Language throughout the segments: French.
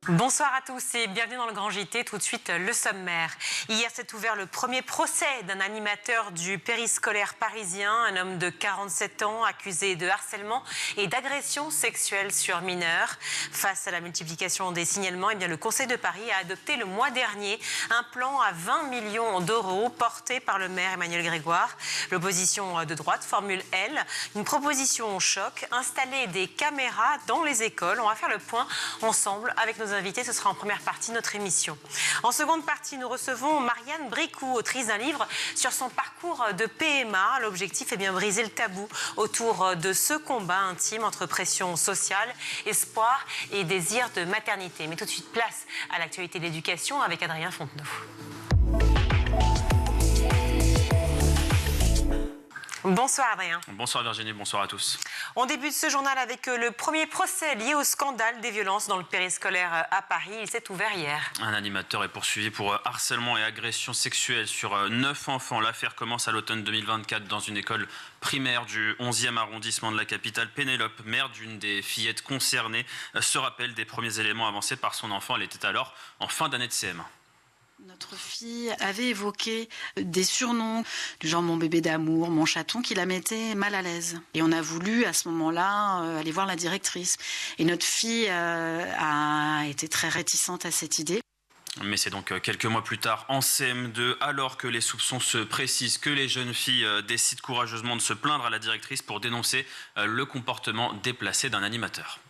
Bonsoir à tous et bienvenue dans le Grand JT. Tout de suite, le sommaire. Hier s'est ouvert le premier procès d'un animateur du périscolaire parisien, un homme de 47 ans accusé de harcèlement et d'agression sexuelle sur mineurs. Face à la multiplication des signalements, le Conseil de Paris a adopté le mois dernier un plan à 20 millions d'euros porté par le maire Emmanuel Grégoire. L'opposition de droite formule, elle, une proposition choc, installer des caméras dans les écoles. On va faire le point ensemble avec nos invités. Ce sera en première partie de notre émission. En seconde partie, nous recevons Marianne Bricou, autrice d'un livre sur son parcours de PMA. L'objectif est bien briser le tabou autour de ce combat intime entre pression sociale, espoir et désir de maternité. Mais tout de suite, place à l'actualité de l'éducation avec Adrien Fontenot. Bonsoir Adrien. Bonsoir Virginie, bonsoir à tous. On débute ce journal avec le premier procès lié au scandale des violences dans le périscolaire à Paris. Il s'est ouvert hier. Un animateur est poursuivi pour harcèlement et agression sexuelle sur 9 enfants. L'affaire commence à l'automne 2024 dans une école primaire du 11e arrondissement de la capitale. Pénélope, mère d'une des fillettes concernées, se rappelle des premiers éléments avancés par son enfant. Elle était alors en fin d'année de CM1. Notre fille avait évoqué des surnoms du genre mon bébé d'amour, mon chaton, qui la mettait mal à l'aise. Et on a voulu à ce moment-là aller voir la directrice. Et notre fille a été très réticente à cette idée. Mais c'est donc quelques mois plus tard, en CM2, alors que les soupçons se précisent, que les jeunes filles décident courageusement de se plaindre à la directrice pour dénoncer le comportement déplacé d'un animateur.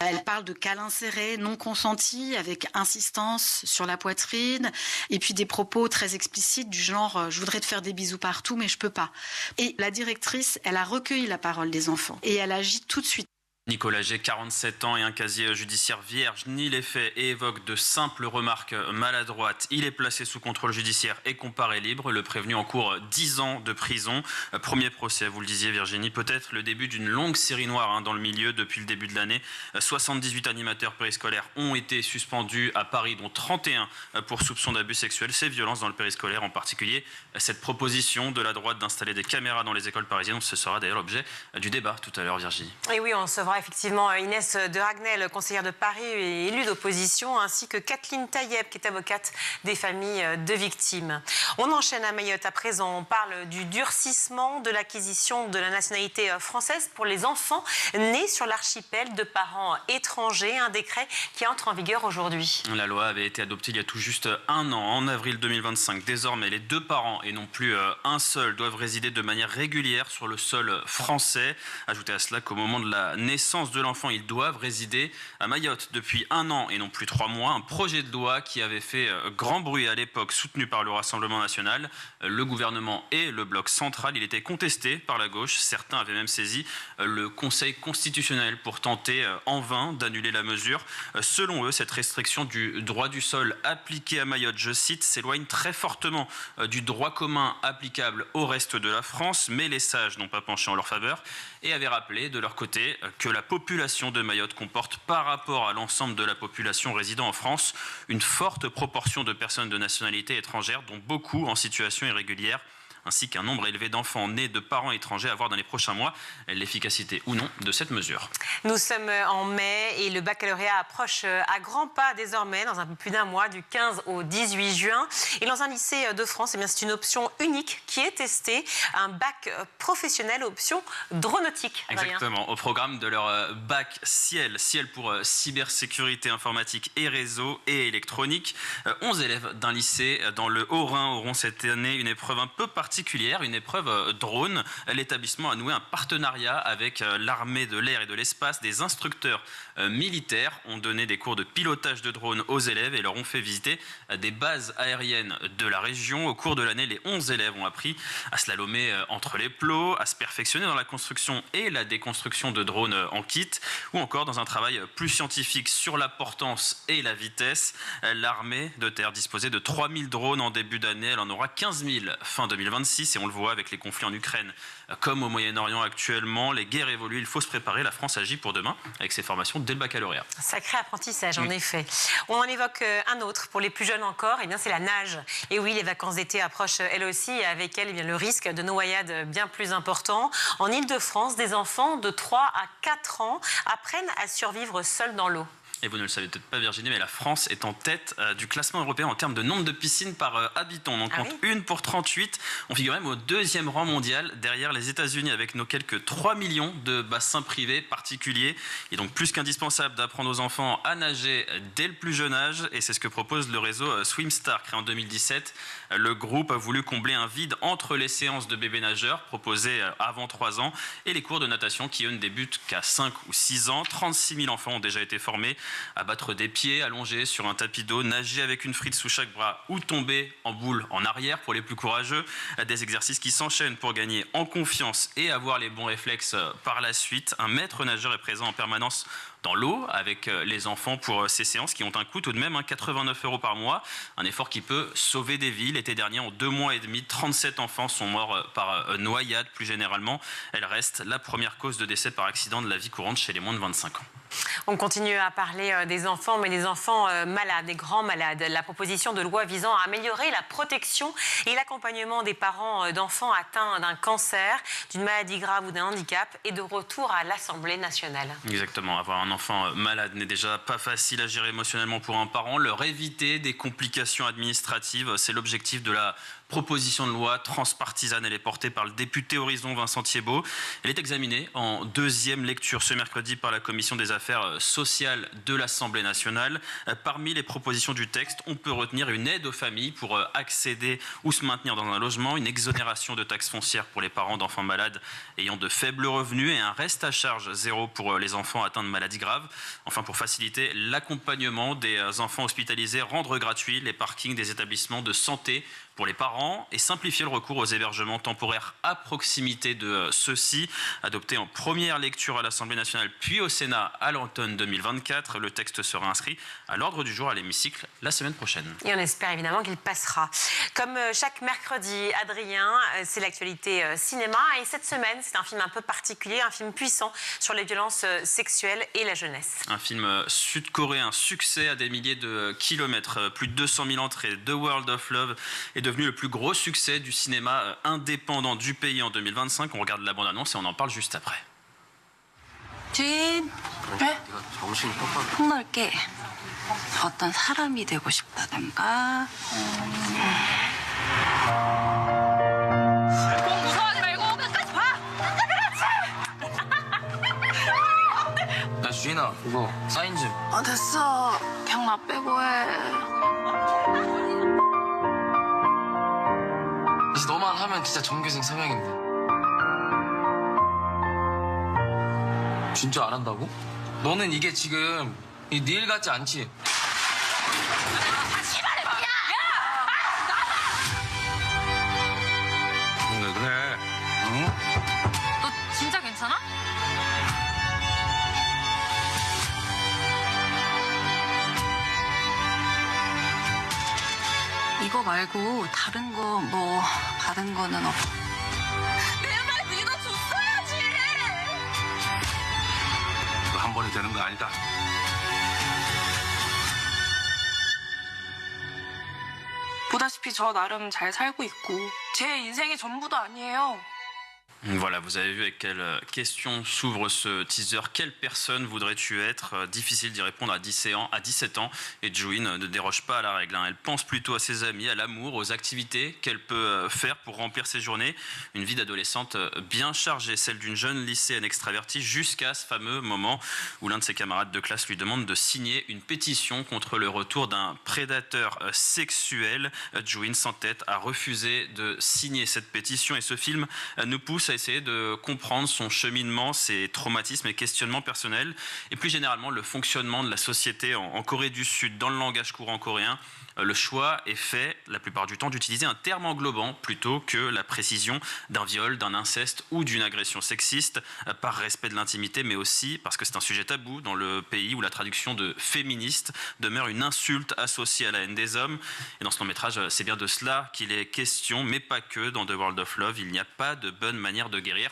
Elle parle de câlins serrés, non consentis, avec insistance sur la poitrine, et puis des propos très explicites du genre « je voudrais te faire des bisous partout, mais je peux pas ». Et la directrice, elle a recueilli la parole des enfants, et elle agit tout de suite. Nicolas G, 47 ans et un casier judiciaire vierge, nie les faits et évoque de simples remarques maladroites. Il est placé sous contrôle judiciaire et comparé libre. Le prévenu encourt 10 ans de prison. Premier procès, vous le disiez Virginie, peut-être le début d'une longue série noire dans le milieu depuis le début de l'année. 78 animateurs périscolaires ont été suspendus à Paris, dont 31 pour soupçon d'abus sexuels. Ces violences dans le périscolaire, en particulier cette proposition de la droite d'installer des caméras dans les écoles parisiennes. Ce sera d'ailleurs l'objet du débat tout à l'heure, Virginie. Et oui, on recevra effectivement Inès de Ragnel, conseillère de Paris et élue d'opposition, ainsi que Kathleen Taïeb, qui est avocate des familles de victimes. On enchaîne à Mayotte à présent. On parle du durcissement de l'acquisition de la nationalité française pour les enfants nés sur l'archipel de parents étrangers. Un décret qui entre en vigueur aujourd'hui. La loi avait été adoptée il y a tout juste un an, en avril 2025. Désormais, les deux parents et non plus un seul doivent résider de manière régulière sur le sol français. Ajoutez à cela qu'au moment de la naissance de l'enfant, ils doivent résider à Mayotte depuis un an et non plus 3 mois. Un projet de loi qui avait fait grand bruit à l'époque, soutenu par le Rassemblement national, le gouvernement et le bloc central. Il était contesté par la gauche. Certains avaient même saisi le Conseil constitutionnel pour tenter en vain d'annuler la mesure. Selon eux, cette restriction du droit du sol appliquée à Mayotte, je cite, s'éloigne très fortement du droit commun applicable au reste de la France, mais les sages n'ont pas penché en leur faveur et avaient rappelé de leur côté que la population de Mayotte comporte par rapport à l'ensemble de la population résidant en France une forte proportion de personnes de nationalité étrangère, dont beaucoup en situation irrégulière, ainsi qu'un nombre élevé d'enfants nés de parents étrangers à voir dans les prochains mois l'efficacité ou non de cette mesure. Nous sommes en mai et le baccalauréat approche à grands pas désormais, dans un peu plus d'un mois, du 15 au 18 juin. Et dans un lycée de France, c'est une option unique qui est testée, un bac professionnel option dronautique. Exactement, au programme de leur bac ciel pour cybersécurité informatique et réseau et électronique. 11 élèves d'un lycée dans le Haut-Rhin auront cette année une épreuve un peu particulière, une épreuve drone. L'établissement a noué un partenariat avec l'armée de l'air et de l'espace. Des instructeurs militaires ont donné des cours de pilotage de drones aux élèves et leur ont fait visiter des bases aériennes de la région. Au cours de l'année, les 11 élèves ont appris à slalomer entre les plots, à se perfectionner dans la construction et la déconstruction de drones en kit, ou encore dans un travail plus scientifique sur la portance et la vitesse. L'armée de terre disposait de 3000 drones en début d'année. Elle en aura 15 000 fin 2026 et on le voit avec les conflits en Ukraine comme au Moyen-Orient actuellement. Les guerres évoluent, il faut se préparer. La France agit pour demain avec ses formations dès le baccalauréat. Sacré apprentissage, en effet. On en évoque un autre pour les plus jeunes encore, c'est la nage. Et oui, les vacances d'été approchent elles aussi et avec elles le risque de noyade bien plus important. En Île-de-France, des enfants de 3 à 4 ans apprennent à survivre seuls dans l'eau. Et vous ne le savez peut-être pas, Virginie, mais la France est en tête du classement européen en termes de nombre de piscines par habitant. On en compte une pour 38. On figure même au 2e rang mondial, derrière les États-Unis, avec nos quelques 3 millions de bassins privés particuliers. Il est donc plus qu'indispensable d'apprendre aux enfants à nager dès le plus jeune âge. Et c'est ce que propose le réseau Swimstar, créé en 2017. Le groupe a voulu combler un vide entre les séances de bébés nageurs, proposées avant 3 ans, et les cours de natation qui, eux, ne débutent qu'à 5 ou 6 ans. 36 000 enfants ont déjà été formés à battre des pieds allongés sur un tapis d'eau, nager avec une frite sous chaque bras ou tomber en boule en arrière pour les plus courageux. Des exercices qui s'enchaînent pour gagner en confiance et avoir les bons réflexes par la suite. Un maître nageur est présent en permanence dans l'eau avec les enfants pour ces séances qui ont un coût tout de même, 89 € par mois. Un effort qui peut sauver des vies. L'été dernier, en 2 mois et demi, 37 enfants sont morts par noyade. Plus généralement, elle reste la première cause de décès par accident de la vie courante chez les moins de 25 ans. On continue à parler des enfants, mais des enfants malades, des grands malades. La proposition de loi visant à améliorer la protection et l'accompagnement des parents d'enfants atteints d'un cancer, d'une maladie grave ou d'un handicap est de retour à l'Assemblée nationale. Exactement. Avoir un enfant malade n'est déjà pas facile à gérer émotionnellement pour un parent. Leur éviter des complications administratives, c'est l'objectif de la proposition de loi transpartisane. Elle est portée par le député Horizon Vincent Thiébaut. Elle est examinée en 2e lecture ce mercredi par la Commission des affaires sociales de l'Assemblée nationale. Parmi les propositions du texte, on peut retenir une aide aux familles pour accéder ou se maintenir dans un logement, une exonération de taxes foncières pour les parents d'enfants malades ayant de faibles revenus et un reste à charge zéro pour les enfants atteints de maladies graves. Enfin, pour faciliter l'accompagnement des enfants hospitalisés, rendre gratuits les parkings des établissements de santé pour les parents et simplifier le recours aux hébergements temporaires à proximité de ceux-ci. Adopté en première lecture à l'Assemblée nationale puis au Sénat à l'automne 2024, le texte sera inscrit à l'ordre du jour à l'hémicycle la semaine prochaine. Et on espère évidemment qu'il passera. Comme chaque mercredi, Adrien, c'est l'actualité cinéma. Et cette semaine, c'est un film un peu particulier, un film puissant sur les violences sexuelles et la jeunesse. Un film sud-coréen, succès à des milliers de kilomètres, plus de 200 000 entrées. The World of Love est devenu le plus gros succès du cinéma indépendant du pays en 2025. On regarde la bande-annonce et on en parle juste après. 주인, 네가 정신이 똑바로. 폭넓게 어떤 사람이 되고 싶다던가. 꼭 무서워하지 말고 끝까지 봐. 야 주인아 그거 사인 좀. 됐어. 그냥 나 빼고 해. 이제 너만 하면 진짜 전교생 성향인데. 진짜 안 한다고? 너는 이게 지금 네 일 같지 않지? 왜 그래? 응? 너 진짜 괜찮아? 이거 말고 다른 거 뭐 받은 거는 없어. 내 말 믿어줬어야지. 이거 한 번에 되는 거 아니다. 보다시피 저 나름 잘 살고 있고 제 인생이 전부도 아니에요. Voilà, vous avez vu avec quelle question s'ouvre ce teaser. Quelle personne voudrais-tu être? Difficile d'y répondre à 17 ans. Et Juin ne déroge pas à la règle. Elle pense plutôt à ses amis, à l'amour, aux activités qu'elle peut faire pour remplir ses journées. Une vie d'adolescente bien chargée, celle d'une jeune lycéenne extravertie, jusqu'à ce fameux moment où l'un de ses camarades de classe lui demande de signer une pétition contre le retour d'un prédateur sexuel. Juin s'entête à refuser de signer cette pétition et ce film nous pousse à essayer de comprendre son cheminement, ses traumatismes et questionnements personnels, et plus généralement le fonctionnement de la société en Corée du Sud. Dans le langage courant coréen, le choix est fait la plupart du temps d'utiliser un terme englobant plutôt que la précision d'un viol, d'un inceste ou d'une agression sexiste, par respect de l'intimité, mais aussi parce que c'est un sujet tabou dans le pays où la traduction de féministe demeure une insulte associée à la haine des hommes. Et dans ce long métrage, c'est bien de cela qu'il est question, mais pas que. Dans The World of Love, il n'y a pas de bonne manière de guérir.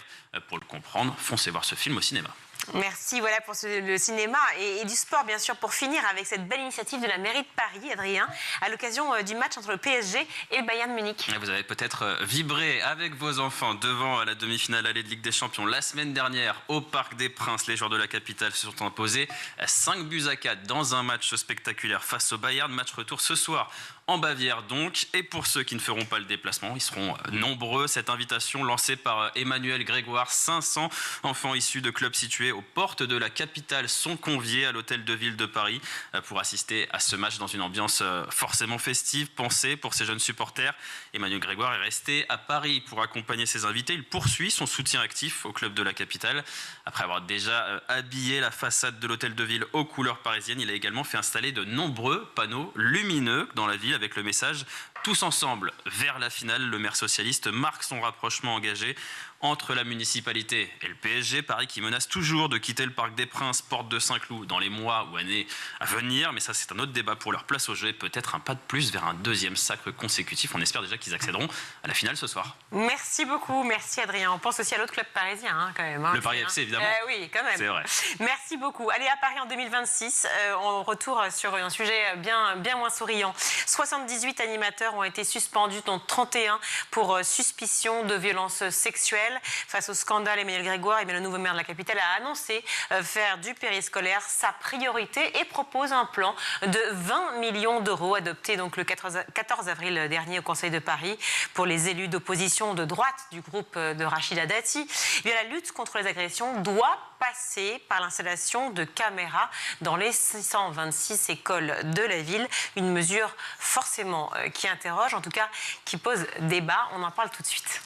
Pour le comprendre, foncez voir ce film au cinéma. Merci voilà pour le cinéma et du sport bien sûr pour finir avec cette belle initiative de la mairie de Paris, Adrien, à l'occasion du match entre le PSG et le Bayern Munich. Vous avez peut-être vibré avec vos enfants devant la demi-finale allée de Ligue des Champions la semaine dernière au Parc des Princes. Les joueurs de la capitale se sont imposés 5-4 dans un match spectaculaire face au Bayern. Match retour ce soir en Bavière donc. Et pour ceux qui ne feront pas le déplacement, ils seront nombreux. Cette invitation lancée par Emmanuel Grégoire, 500 enfants issus de clubs situés aux portes de la capitale sont conviés à l'hôtel de ville de Paris pour assister à ce match dans une ambiance forcément festive, pensée pour ces jeunes supporters. Emmanuel Grégoire est resté à Paris pour accompagner ses invités. Il poursuit son soutien actif au club de la capitale. Après avoir déjà habillé la façade de l'hôtel de ville aux couleurs parisiennes, il a également fait installer de nombreux panneaux lumineux dans la ville avec le message « Tous ensemble vers la finale ». Le maire socialiste marque son rapprochement engagé entre la municipalité et le PSG. Paris qui menace toujours de quitter le Parc des Princes, porte de Saint-Cloud, dans les mois ou années à venir. Mais ça, c'est un autre débat pour leur place au jeu et peut-être un pas de plus vers un deuxième sacre consécutif. On espère déjà qu'ils accéderont à la finale ce soir. Merci beaucoup, merci Adrien. On pense aussi à l'autre club parisien quand même. Le Paris FC, évidemment. Oui, quand même. C'est vrai. Merci beaucoup. Allez, à Paris en 2026, on retourne sur un sujet bien moins souriant. 78 animateurs ont été suspendus, dont 31 pour suspicion de violences sexuelles. Face au scandale, Emmanuel Grégoire, le nouveau maire de la capitale, a annoncé faire du périscolaire sa priorité et propose un plan de 20 millions d'euros adopté donc le 14 avril dernier au Conseil de Paris pour les élus d'opposition de droite du groupe de Rachida Dati. La lutte contre les agressions doit passer par l'installation de caméras dans les 626 écoles de la ville. Une mesure forcément qui interroge, en tout cas qui pose débat. On en parle tout de suite.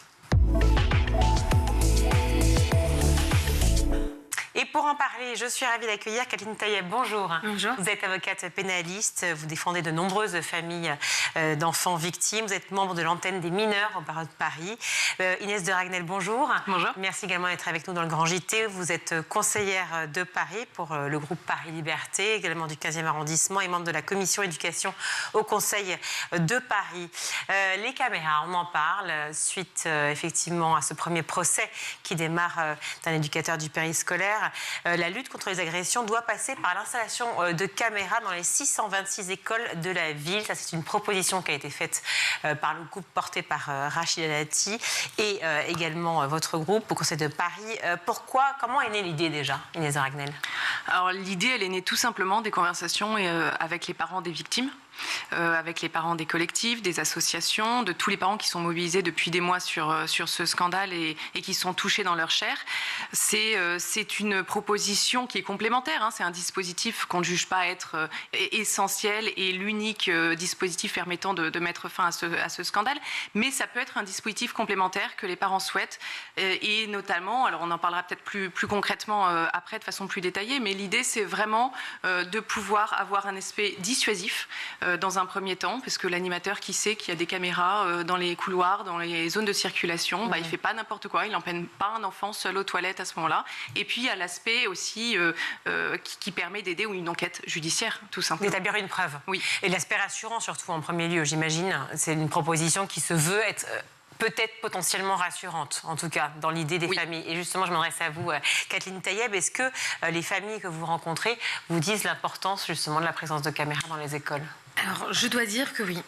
Et pour en parler, je suis ravie d'accueillir Kathleen Taïeb. Bonjour. Bonjour. Vous êtes avocate pénaliste, vous défendez de nombreuses familles d'enfants victimes. Vous êtes membre de l'antenne des mineurs au barreau de Paris. Inès de Ragnel, bonjour. Bonjour. Merci également d'être avec nous dans le Grand JT. Vous êtes conseillère de Paris pour le groupe Paris Liberté, également du 15e arrondissement et membre de la commission éducation au Conseil de Paris. Les caméras, on en parle suite effectivement à ce premier procès qui démarre d'un éducateur du périscolaire. La lutte contre les agressions doit passer par l'installation de caméras dans les 626 écoles de la ville. Ça, c'est une proposition qui a été faite par le groupe porté par Rachida Dati et également votre groupe au Conseil de Paris. Comment est née l'idée déjà, Inès de Ragnel? Alors l'idée, elle est née tout simplement des conversations avec les parents des victimes. Avec les parents des collectifs, des associations, de tous les parents qui sont mobilisés depuis des mois sur ce scandale et qui sont touchés dans leur chair. C'est une proposition qui est complémentaire. C'est un dispositif qu'on ne juge pas être essentiel et l'unique dispositif permettant de mettre fin à ce scandale. Mais ça peut être un dispositif complémentaire que les parents souhaitent. Et notamment, alors on en parlera peut-être plus concrètement après de façon plus détaillée, mais l'idée c'est vraiment de pouvoir avoir un aspect dissuasif dans un premier temps, parce que l'animateur qui sait qu'il y a des caméras dans les couloirs, dans les zones de circulation, il ne fait pas n'importe quoi, il n'empêche pas un enfant seul aux toilettes à ce moment-là. Et puis il y a l'aspect aussi qui permet d'aider ou une enquête judiciaire, tout simplement. D'établir une preuve. Oui. Et l'aspect rassurant surtout en premier lieu, j'imagine. C'est une proposition qui se veut être peut-être potentiellement rassurante, en tout cas, dans l'idée des familles. Et justement, je m'adresse à vous, Kathleen Taïeb. Est-ce que les familles que vous rencontrez vous disent l'importance justement de la présence de caméras dans les écoles ? Alors, je dois dire que oui.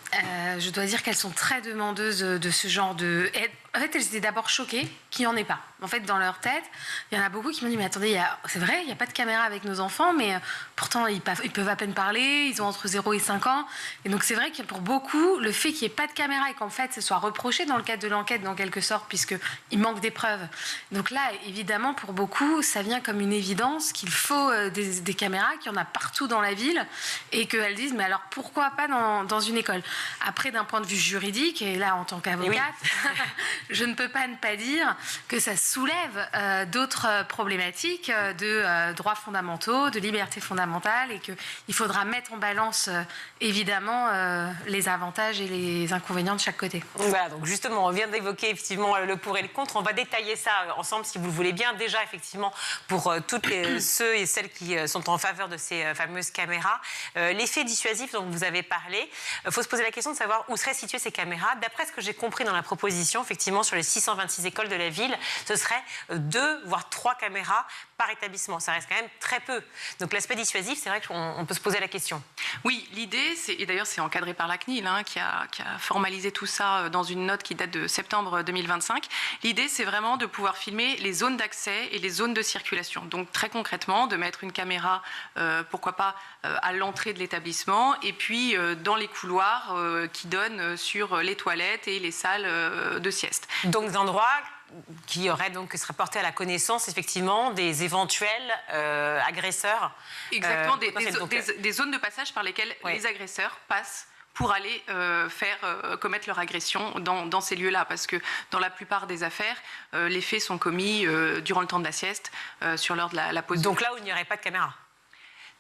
Je dois dire qu'elles sont très demandeuses de ce genre de... En fait, elles étaient d'abord choquées qu'il n'y en ait pas. En fait, dans leur tête, il y en a beaucoup qui m'ont dit « Mais attendez, c'est vrai, il n'y a pas de caméra avec nos enfants, mais pourtant, ils peuvent à peine parler, ils ont entre 0 et 5 ans. » Et donc, c'est vrai que pour beaucoup, le fait qu'il n'y ait pas de caméra et qu'en fait, ce soit reproché dans le cadre de l'enquête, dans quelque sorte, puisqu'il manque des preuves. Donc là, évidemment, pour beaucoup, ça vient comme une évidence qu'il faut des caméras, qu'il y en a partout dans la ville, et qu'elles disent « Mais alors, pourquoi pas dans une école ?» Après, d'un point de vue juridique, et là, en tant qu'avocate, je ne peux pas ne pas dire que ça soulève d'autres problématiques de droits fondamentaux, de libertés fondamentales, et qu'il faudra mettre en balance évidemment les avantages et les inconvénients de chaque côté. Voilà, donc justement, on vient d'évoquer effectivement le pour et le contre. On va détailler ça ensemble si vous le voulez bien. Déjà, effectivement, pour toutes ceux et celles qui sont en faveur de ces fameuses caméras, l'effet dissuasif dont vous vous avez parlé. Il faut se poser la question de savoir où seraient situées ces caméras. D'après ce que j'ai compris dans la proposition, effectivement, sur les 626 écoles de la ville, ce serait 2 voire 3 caméras par établissement. Ça reste quand même très peu. Donc l'aspect dissuasif, c'est vrai qu'on peut se poser la question. Oui, l'idée, et d'ailleurs c'est encadré par la CNIL, qui a formalisé tout ça dans une note qui date de septembre 2025. L'idée, c'est vraiment de pouvoir filmer les zones d'accès et les zones de circulation. Donc très concrètement, de mettre une caméra, pourquoi pas, à l'entrée de l'établissement et puis dans les couloirs qui donnent sur les toilettes et les salles de sieste. Donc des endroits qui seraient portés à la connaissance effectivement des éventuels agresseurs. Exactement, des zones de passage par lesquelles les agresseurs passent pour aller commettre leur agression dans ces lieux-là. Parce que dans la plupart des affaires, les faits sont commis durant le temps de la sieste, sur l'heure de la pause. Donc là où il n'y aurait pas de caméra.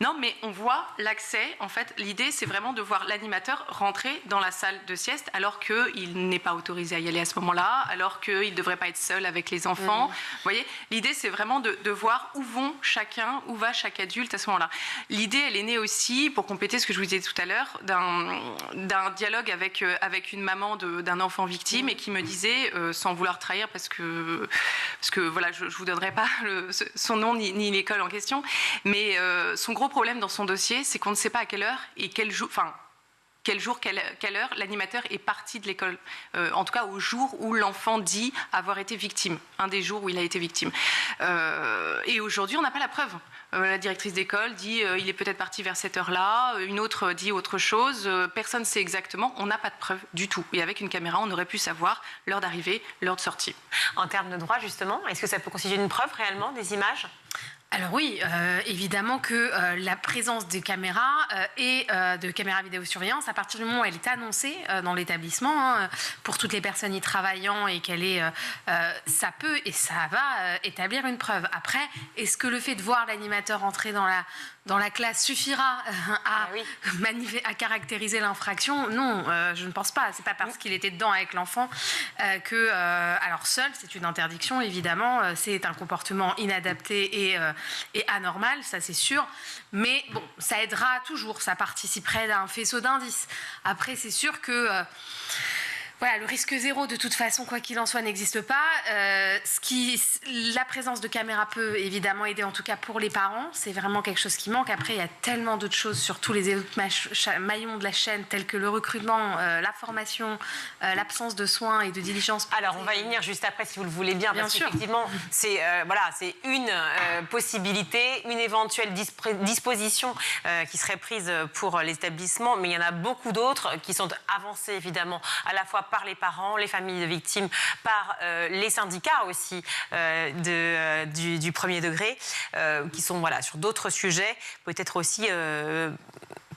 Non, mais on voit l'accès. En fait, l'idée, c'est vraiment de voir l'animateur rentrer dans la salle de sieste alors qu'il n'est pas autorisé à y aller à ce moment-là, alors qu'il ne devrait pas être seul avec les enfants. Vous voyez, l'idée, c'est vraiment de voir où va chaque adulte à ce moment-là. L'idée, elle est née aussi, pour compléter ce que je vous disais tout à l'heure, d'un dialogue avec une maman d'un enfant victime et qui me disait, sans vouloir trahir, parce que voilà, je ne vous donnerai pas son nom ni l'école en question, mais son gros problème dans son dossier, c'est qu'on ne sait pas à quelle heure et quelle heure l'animateur est parti de l'école. En tout cas, au jour où l'enfant dit avoir été victime. Un des jours où il a été victime. Et aujourd'hui, on n'a pas la preuve. La directrice d'école dit il est peut-être parti vers cette heure-là. Une autre dit autre chose. Personne ne sait exactement. On n'a pas de preuve du tout. Et avec une caméra, on aurait pu savoir l'heure d'arrivée, l'heure de sortie. En termes de droit, justement, est-ce que ça peut constituer une preuve réellement des images ? Alors oui, évidemment que la présence des caméras et de caméras vidéosurveillance, à partir du moment où elle est annoncée dans l'établissement, pour toutes les personnes y travaillant et ça peut et ça va établir une preuve. Après, est-ce que le fait de voir l'animateur entrer dans la classe suffira à caractériser l'infraction? Non, je ne pense pas. C'est pas parce qu'il était dedans avec l'enfant que... alors seul, c'est une interdiction, évidemment. C'est un comportement inadapté et anormal, ça c'est sûr. Mais bon, ça aidera toujours. Ça participerait d'un faisceau d'indices. Après, c'est sûr que... Voilà, le risque zéro, de toute façon, quoi qu'il en soit, n'existe pas. La présence de caméras peut évidemment aider, en tout cas pour les parents. C'est vraiment quelque chose qui manque. Après, il y a tellement d'autres choses sur tous les autres maillons de la chaîne, tels que le recrutement, la formation, l'absence de soins et de diligence. Alors, on va y venir juste après, si vous le voulez bien. Parce sûr. qu'effectivement, c'est une possibilité, une éventuelle disposition qui serait prise pour l'établissement. Mais il y en a beaucoup d'autres qui sont avancées, évidemment, à la fois par les parents, les familles de victimes, par les syndicats aussi du premier degré, qui sont sur d'autres sujets, peut-être aussi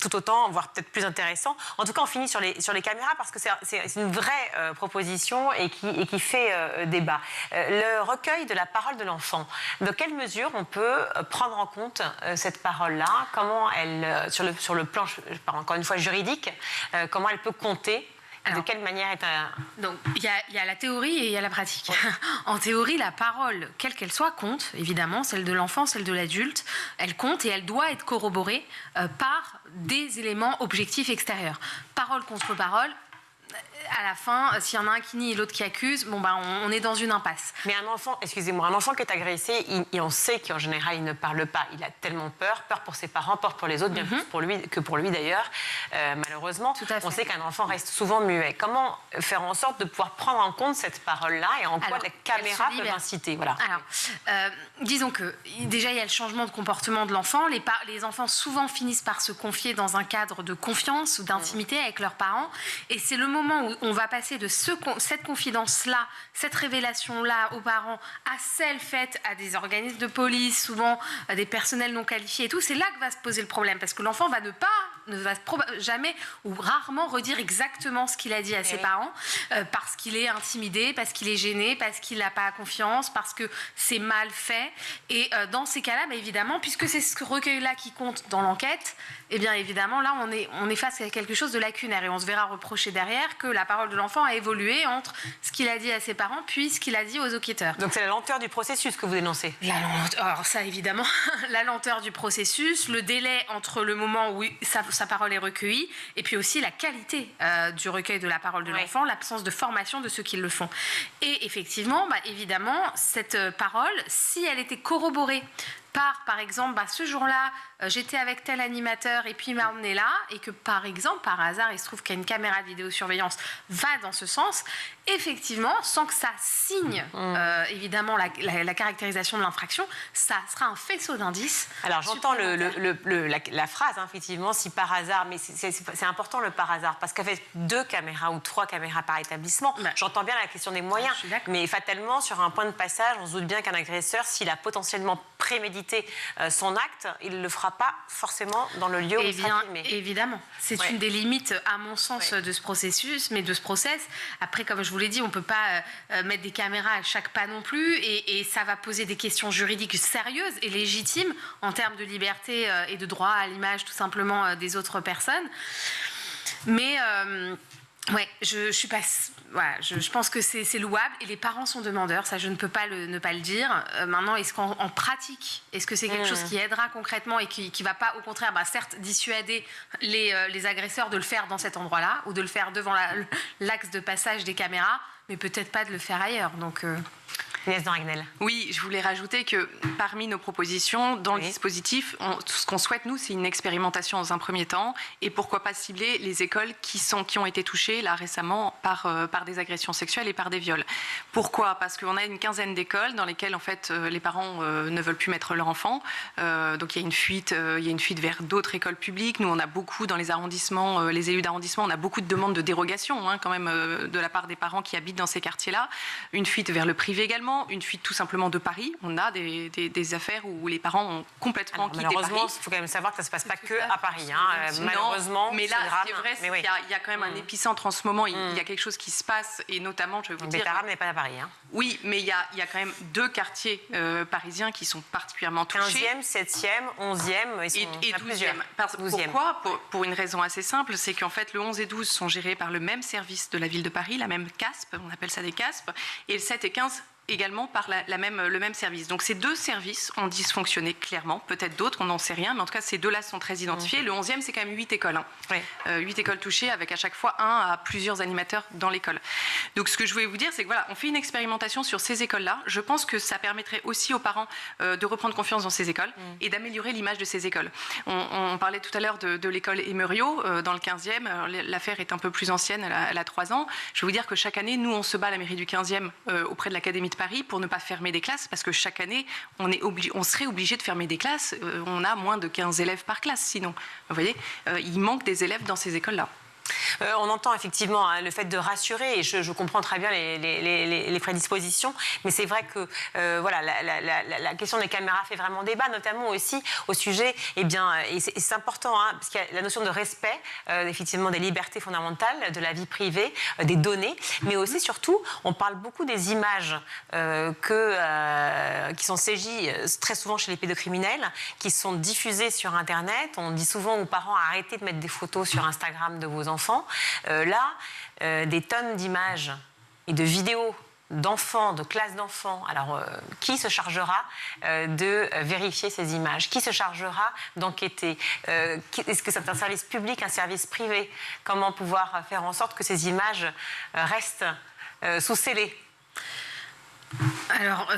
tout autant, voire peut-être plus intéressant. En tout cas, on finit sur les caméras parce que c'est une vraie proposition et qui fait débat. Le recueil de la parole de l'enfant, de quelle mesure on peut prendre en compte cette parole-là? Comment elle, sur le plan, encore une fois, juridique, comment elle peut compter? De quelle manière Donc, il y a la théorie et il y a la pratique. Ouais. En théorie, la parole, quelle qu'elle soit, compte, évidemment, celle de l'enfant, celle de l'adulte. Elle compte et elle doit être corroborée par des éléments objectifs extérieurs. Parole contre parole. À la fin, s'il y en a un qui nie et l'autre qui accuse, on est dans une impasse. Mais un enfant qui est agressé, on sait qu'en général, il ne parle pas. Il a tellement peur pour ses parents, peur pour les autres, bien plus que pour lui d'ailleurs. Malheureusement, on sait qu'un enfant reste souvent muet. Comment faire en sorte de pouvoir prendre en compte cette parole-là et en quoi les caméras peuvent inciter? Voilà. Alors, disons que déjà, il y a le changement de comportement de l'enfant. Les enfants souvent finissent par se confier dans un cadre de confiance ou d'intimité avec leurs parents. Et c'est le moment où on va passer de cette confidence-là, cette révélation-là aux parents, à celle faite à des organismes de police, souvent à des personnels non qualifiés et tout. C'est là que va se poser le problème, parce que l'enfant ne va jamais ou rarement redire exactement ce qu'il a dit à ses parents, parce qu'il est intimidé, parce qu'il est gêné, parce qu'il n'a pas confiance, parce que c'est mal fait. Et dans ces cas-là, évidemment, puisque c'est ce recueil-là qui compte dans l'enquête, eh bien évidemment, là, on est face à quelque chose de lacunaire et on se verra reprocher derrière que la parole de l'enfant a évolué entre ce qu'il a dit à ses parents puis ce qu'il a dit aux enquêteurs. Donc c'est la lenteur du processus que vous dénoncez? Alors ça, évidemment, la lenteur du processus, le délai entre le moment où ça sa parole est recueillie, et puis aussi la qualité du recueil de la parole de l'enfant, l'absence de formation de ceux qui le font. Et effectivement, évidemment, cette parole, si elle était corroborée par exemple, ce jour-là, j'étais avec tel animateur et puis il m'a emmené là, et que par exemple, par hasard, il se trouve qu'il y a une caméra de vidéosurveillance va dans ce sens, effectivement, sans que ça signe évidemment la caractérisation de l'infraction, ça sera un faisceau d'indices. Alors j'entends la phrase, effectivement, si par hasard, mais c'est important le par hasard, parce qu'avec 2 caméras ou 3 caméras par établissement, j'entends bien la question des moyens, mais fatalement, sur un point de passage, on se doute bien qu'un agresseur, s'il a potentiellement prémédité son acte, il ne le fera pas forcément dans le lieu où il sera filmé. Évidemment. C'est une des limites, à mon sens, de ce processus, mais de ce process. Après, comme je vous l'ai dit, on ne peut pas mettre des caméras à chaque pas non plus, et ça va poser des questions juridiques sérieuses et légitimes en termes de liberté et de droit à l'image, tout simplement, des autres personnes. Mais... je suis pas. Voilà, je pense que c'est louable et les parents sont demandeurs, ça je ne peux pas ne pas le dire. Maintenant, est-ce qu'en pratique, est-ce que c'est quelque chose qui aidera concrètement et qui va pas, au contraire, certes dissuader les agresseurs de le faire dans cet endroit-là ou de le faire devant l'axe de passage des caméras, mais peut-être pas de le faire ailleurs. Donc. Inès de Ragnel. Oui, je voulais rajouter que parmi nos propositions, dans le dispositif, ce qu'on souhaite, nous, c'est une expérimentation dans un premier temps, et pourquoi pas cibler les écoles qui ont été touchées là récemment par des agressions sexuelles et par des viols. Pourquoi ? Parce qu'on a une quinzaine d'écoles dans lesquelles en fait les parents ne veulent plus mettre leur enfant, donc il y a une fuite vers d'autres écoles publiques. Nous, on a beaucoup dans les arrondissements, les élus d'arrondissement, on a beaucoup de demandes de dérogation quand même de la part des parents qui habitent dans ces quartiers-là. Une fuite vers le privé également. Une fuite tout simplement de Paris. On a des affaires où les parents ont complètement quitté Paris. Malheureusement, il faut quand même savoir que ça ne se passe pas que à Paris. Malheureusement, mais là, ce qui est vrai, c'est qu'il y a quand même un épicentre en ce moment. Il y a quelque chose qui se passe, et notamment, je vais vous dire... Bétarab n'est pas à Paris. Oui, mais il y a quand même 2 quartiers parisiens qui sont particulièrement touchés. 15e, 7e, 11e et 12e. Pourquoi ? Pour une raison assez simple, c'est qu'en fait, le 11 et 12 sont gérés par le même service de la ville de Paris, la même CASP, on appelle ça des CASP, et le 7 et 15 également par le même service. Donc ces 2 services ont dysfonctionné clairement, peut-être d'autres, on n'en sait rien, mais en tout cas ces 2-là sont très identifiés. Le 11e, c'est quand même 8 écoles. 8 écoles touchées, avec à chaque fois 1 à plusieurs animateurs dans l'école. Donc ce que je voulais vous dire, c'est que voilà, on fait une expérimentation sur ces écoles-là. Je pense que ça permettrait aussi aux parents de reprendre confiance dans ces écoles et d'améliorer l'image de ces écoles. On parlait tout à l'heure de l'école Emerio, dans le 15e. Alors, l'affaire est un peu plus ancienne, elle a 3 ans. Je vais vous dire que chaque année, nous, on se bat à la mairie du 15e auprès de l'Académie de Paris pour ne pas fermer des classes, parce que chaque année, on serait obligé de fermer des classes. On a moins de 15 élèves par classe, sinon. Vous voyez, il manque des élèves dans ces écoles-là. On entend effectivement le fait de rassurer, et je comprends très bien les prédispositions, mais c'est vrai que la question des caméras fait vraiment débat, notamment aussi au sujet, et c'est important, parce qu'il y a la notion de respect, effectivement, des libertés fondamentales, de la vie privée, des données, mais aussi, surtout, on parle beaucoup des images qui sont saisies très souvent chez les pédocriminels, qui sont diffusées sur Internet. On dit souvent aux parents, arrêtez de mettre des photos sur Instagram de vos enfants. Des tonnes d'images et de vidéos d'enfants, de classes d'enfants. Alors, qui se chargera de vérifier ces images ? Qui se chargera d'enquêter ? Est-ce que c'est un service public, un service privé ? Comment pouvoir faire en sorte que ces images restent sous scellé ? Alors,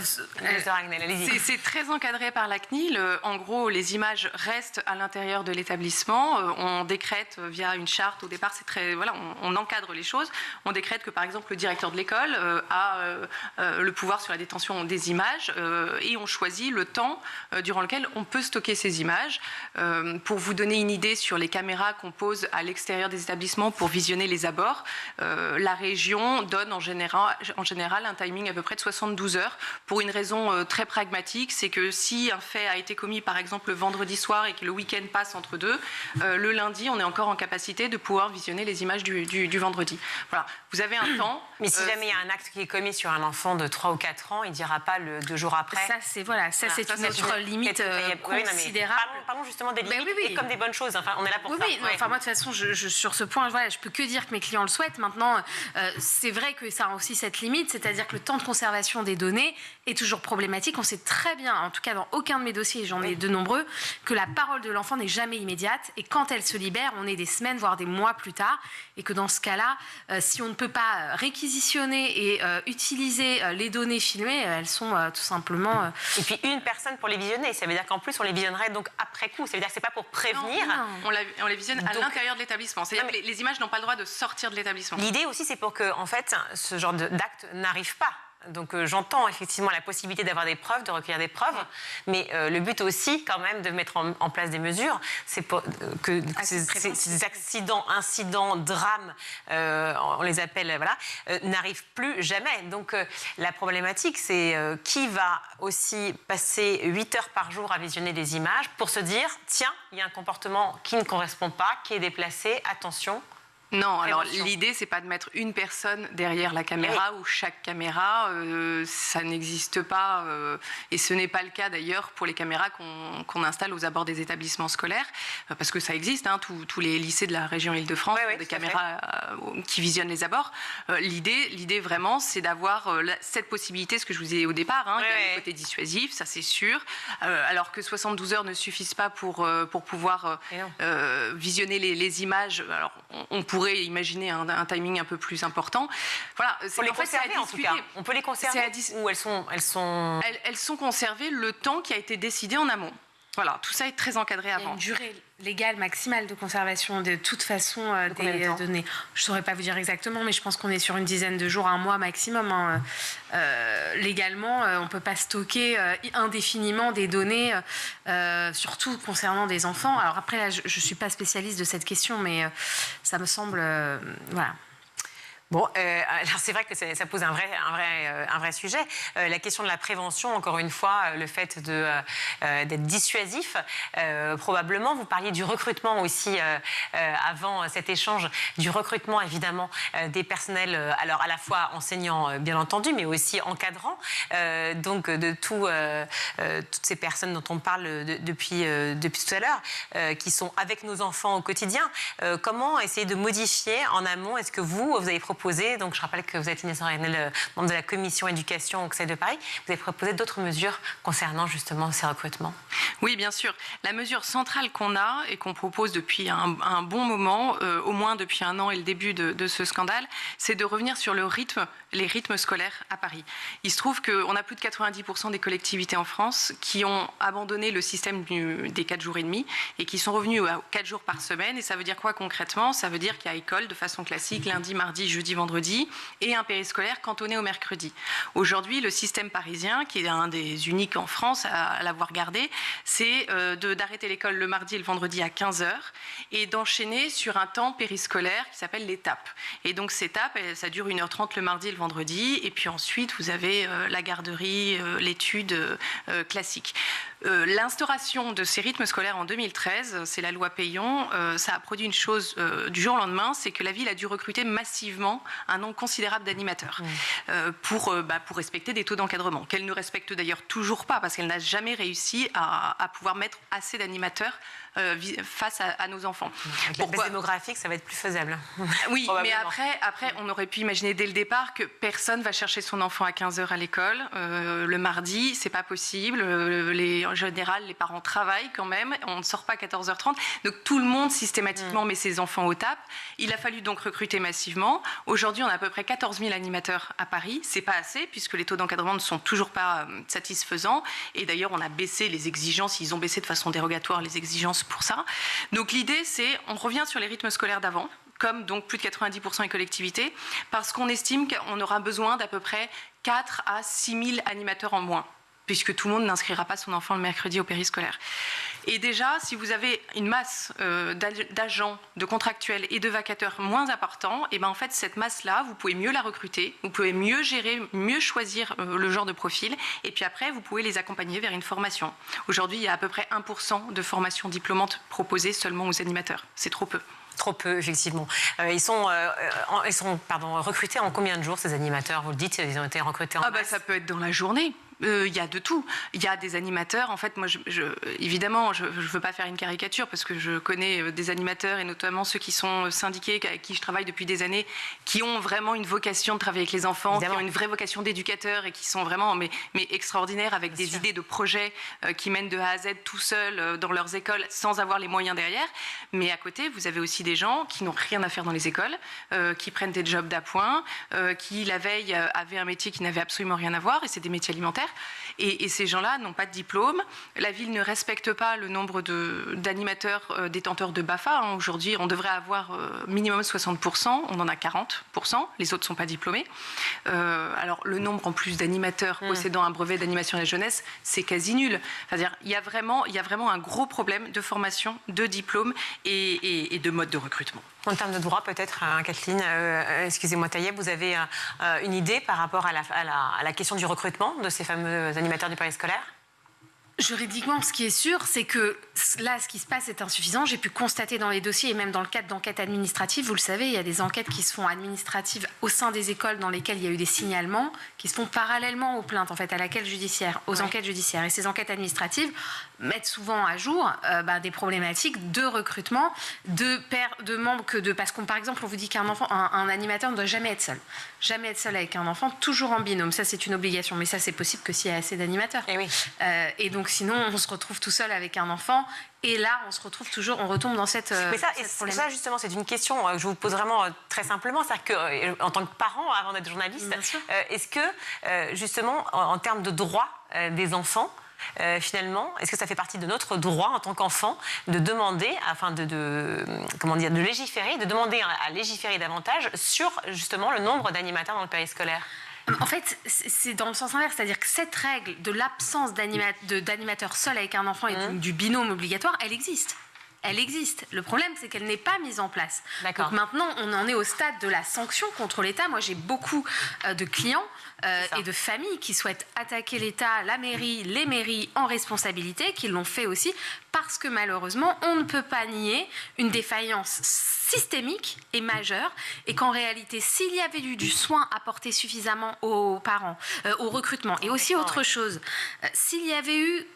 c'est très encadré par la CNIL. En gros, les images restent à l'intérieur de l'établissement. On décrète via une charte. Au départ, c'est très on encadre les choses. On décrète que, par exemple, le directeur de l'école a le pouvoir sur la détention des images, et on choisit le temps durant lequel on peut stocker ces images. Pour vous donner une idée sur les caméras qu'on pose à l'extérieur des établissements pour visionner les abords, la région donne en général un timing à peu près de 72 heures, pour une raison très pragmatique, c'est que si un fait a été commis par exemple le vendredi soir et que le week-end passe entre deux, le lundi on est encore en capacité de pouvoir visionner les images du vendredi. Voilà, vous avez un temps. Mais si jamais il y a un acte qui est commis sur un enfant de 3 ou 4 ans, il ne dira pas le 2 jours après. Ça c'est une autre limite considérable. Parlons justement des limites et comme des bonnes choses. Enfin, on est là pour ça. Oui, enfin moi de toute façon, sur ce point, je peux que dire que mes clients le souhaitent. Maintenant, c'est vrai que ça a aussi cette limite, c'est-à-dire que le temps de conservation conservation des données est toujours problématique. On sait très bien, en tout cas dans aucun de mes dossiers, j'en ai de nombreux, que la parole de l'enfant n'est jamais immédiate et quand elle se libère, on est des semaines, voire des mois plus tard et que dans ce cas-là, si on ne peut pas réquisitionner et utiliser les données filmées, elles sont tout simplement... Et puis une personne pour les visionner, ça veut dire qu'en plus on les visionnerait donc après coup, ça veut dire que c'est pas pour prévenir. Non. On les visionne à l'intérieur de l'établissement, c'est-à-dire que les images n'ont pas le droit de sortir de l'établissement. L'idée aussi c'est pour que en fait, ce genre d'acte n'arrive pas. Donc j'entends effectivement la possibilité d'avoir des preuves, de recueillir des preuves, mais le but aussi quand même de mettre en place des mesures, c'est pour que ces accidents, incidents, drames, on les appelle, voilà, n'arrivent plus jamais. Donc la problématique, c'est qui va aussi passer 8 heures par jour à visionner des images pour se dire, tiens, il y a un comportement qui ne correspond pas, qui est déplacé, attention. Non, alors l'idée, c'est pas de mettre une personne derrière la caméra ou chaque caméra, ça n'existe pas, et ce n'est pas le cas d'ailleurs pour les caméras qu'on installe aux abords des établissements scolaires, parce que ça existe, hein, tous les lycées de la région Île-de-France, des caméras qui visionnent les abords. L'idée vraiment, c'est d'avoir cette possibilité, ce que je vous ai dit au départ, hein, il y a le côté dissuasif, ça c'est sûr, alors que 72 heures ne suffisent pas pour pouvoir visionner les images. Alors on pourrait imaginer un timing un peu plus important. Voilà, pour les conserver en tout cas. On peut les conserver ou elles sont conservées le temps qui a été décidé en amont. Voilà, tout ça est très encadré avant. Il y a une durée légale maximale de conservation de toute façon des données. Je ne saurais pas vous dire exactement, mais je pense qu'on est sur une dizaine de jours, un mois maximum. Hein. Légalement, on ne peut pas stocker indéfiniment des données, surtout concernant des enfants. Alors après, là, je ne suis pas spécialiste de cette question, mais ça me semble... voilà. Bon, alors c'est vrai que ça pose un vrai sujet. La question de la prévention, encore une fois, le fait d'être dissuasif, probablement. Vous parliez du recrutement aussi avant cet échange, du recrutement évidemment des personnels, alors à la fois enseignants bien entendu, mais aussi encadrants, donc de toutes ces personnes dont on parle depuis tout à l'heure, qui sont avec nos enfants au quotidien. Comment essayer de modifier en amont? Est-ce que vous avez proposé, donc je rappelle que vous êtes Inès Henriet, membre de la commission éducation au CSEI de Paris, vous avez proposé d'autres mesures concernant justement ces recrutements? Oui, bien sûr. La mesure centrale qu'on a et qu'on propose depuis un bon moment, au moins depuis 1 an et le début de ce scandale, c'est de revenir sur les rythmes scolaires à Paris. Il se trouve qu'on a plus de 90% des collectivités en France qui ont abandonné le système des 4 jours et demi et qui sont revenus à 4 jours par semaine. Et ça veut dire quoi concrètement? Ça veut dire qu'il y a école de façon classique lundi, mardi, jeudi, vendredi et un périscolaire cantonné au mercredi. Aujourd'hui, le système parisien, qui est un des uniques en France à l'avoir gardé, c'est d'arrêter l'école le mardi et le vendredi à 15h et d'enchaîner sur un temps périscolaire qui s'appelle l'étape. Et donc cette étape, ça dure 1h30 le mardi et le vendredi et puis ensuite vous avez la garderie, l'étude classique. L'instauration de ces rythmes scolaires en 2013, c'est la loi Payon, ça a produit une chose du jour au lendemain, c'est que la ville a dû recruter massivement un nombre considérable d'animateurs pour respecter des taux d'encadrement, qu'elle ne respecte d'ailleurs toujours pas parce qu'elle n'a jamais réussi à pouvoir mettre assez d'animateurs face à nos enfants. Avec la baisse démographique, ça va être plus faisable. Oui, mais après, on aurait pu imaginer dès le départ que personne va chercher son enfant à 15h à l'école. Le mardi, c'est pas possible. En général, les parents travaillent quand même. On ne sort pas à 14h30. Donc tout le monde systématiquement met ses enfants au tap. Il a fallu donc recruter massivement. Aujourd'hui, on a à peu près 14 000 animateurs à Paris. C'est pas assez puisque les taux d'encadrement ne sont toujours pas satisfaisants. Et d'ailleurs, on a baissé les exigences. Ils ont baissé de façon dérogatoire les exigences pour ça. Donc l'idée, c'est on revient sur les rythmes scolaires d'avant, comme donc plus de 90% des collectivités, parce qu'on estime qu'on aura besoin d'à peu près 4 à 6 000 animateurs en moins, puisque tout le monde n'inscrira pas son enfant le mercredi au périscolaire. Et déjà, si vous avez une masse d'agents, de contractuels et de vacataires moins importants, et ben en fait, cette masse-là, vous pouvez mieux la recruter, vous pouvez mieux gérer, mieux choisir le genre de profil, et puis après, vous pouvez les accompagner vers une formation. Aujourd'hui, il y a à peu près 1% de formation diplômante proposée seulement aux animateurs. C'est trop peu. Trop peu, effectivement. Ils sont recrutés en combien de jours, ces animateurs? Vous le dites, ils ont été recrutés en masse. Ça peut être dans la journée. Il y a de tout. Il y a des animateurs. En fait, moi, évidemment, je ne veux pas faire une caricature parce que je connais des animateurs et notamment ceux qui sont syndiqués, avec qui je travaille depuis des années, qui ont vraiment une vocation de travailler avec les enfants, évidemment, qui ont une vraie vocation d'éducateur et qui sont vraiment mais extraordinaires avec des idées de projets qui mènent de A à Z tout seuls dans leurs écoles sans avoir les moyens derrière. Mais à côté, vous avez aussi des gens qui n'ont rien à faire dans les écoles, qui prennent des jobs d'appoint, qui la veille avaient un métier qui n'avait absolument rien à voir et c'est des métiers alimentaires. Et ces gens-là n'ont pas de diplôme. La ville ne respecte pas le nombre d'animateurs détenteurs de BAFA. Aujourd'hui, on devrait avoir minimum 60%. On en a 40%. Les autres ne sont pas diplômés. Alors, le nombre en plus d'animateurs possédant un brevet d'animation à la jeunesse, c'est quasi nul. C'est-à-dire, il y a vraiment un gros problème de formation, de diplôme et de mode de recrutement. En termes de droit, peut-être, Kathleen, excusez-moi, Taïeb, vous avez une idée par rapport à la question du recrutement de ces fameux animateurs du périscolaire ? Juridiquement, ce qui est sûr, c'est que là, ce qui se passe est insuffisant. J'ai pu constater dans les dossiers et même dans le cadre d'enquêtes administratives, vous le savez, il y a des enquêtes qui se font administratives au sein des écoles dans lesquelles il y a eu des signalements qui se font parallèlement aux plaintes, en fait, aux enquêtes judiciaires. Et ces enquêtes administratives mettent souvent à jour des problématiques de recrutement, de membres parce qu'on, par exemple, on vous dit qu'un enfant, un animateur ne doit jamais être seul. Jamais être seul avec un enfant, toujours en binôme. Ça, c'est une obligation. Mais ça, c'est possible que s'il y a assez d'animateurs. Et oui. Et donc, sinon, on se retrouve tout seul avec un enfant. Et là, on retombe dans cette problématique. Mais ça, justement, c'est une question que je vous pose vraiment très simplement. C'est-à-dire qu'en tant que parent, avant d'être journaliste, est-ce que, justement, en termes de droit des enfants, finalement, est-ce que ça fait partie de notre droit en tant qu'enfant de demander, afin de légiférer, de demander à légiférer davantage sur, justement, le nombre d'animateurs dans le périscolaire ? En fait, c'est dans le sens inverse, c'est-à-dire que cette règle de l'absence d'animateur seul avec un enfant et du binôme obligatoire, elle existe. Elle existe. Le problème, c'est qu'elle n'est pas mise en place. Donc maintenant, on en est au stade de la sanction contre l'État. Moi, j'ai beaucoup de clients et de familles qui souhaitent attaquer l'État, la mairie, les mairies en responsabilité, qui l'ont fait aussi, parce que malheureusement, on ne peut pas nier une défaillance systémique et majeure, et qu'en réalité, s'il y avait eu du soin apporté suffisamment aux parents, au recrutement, et aussi autre chose, s'il y avait eu...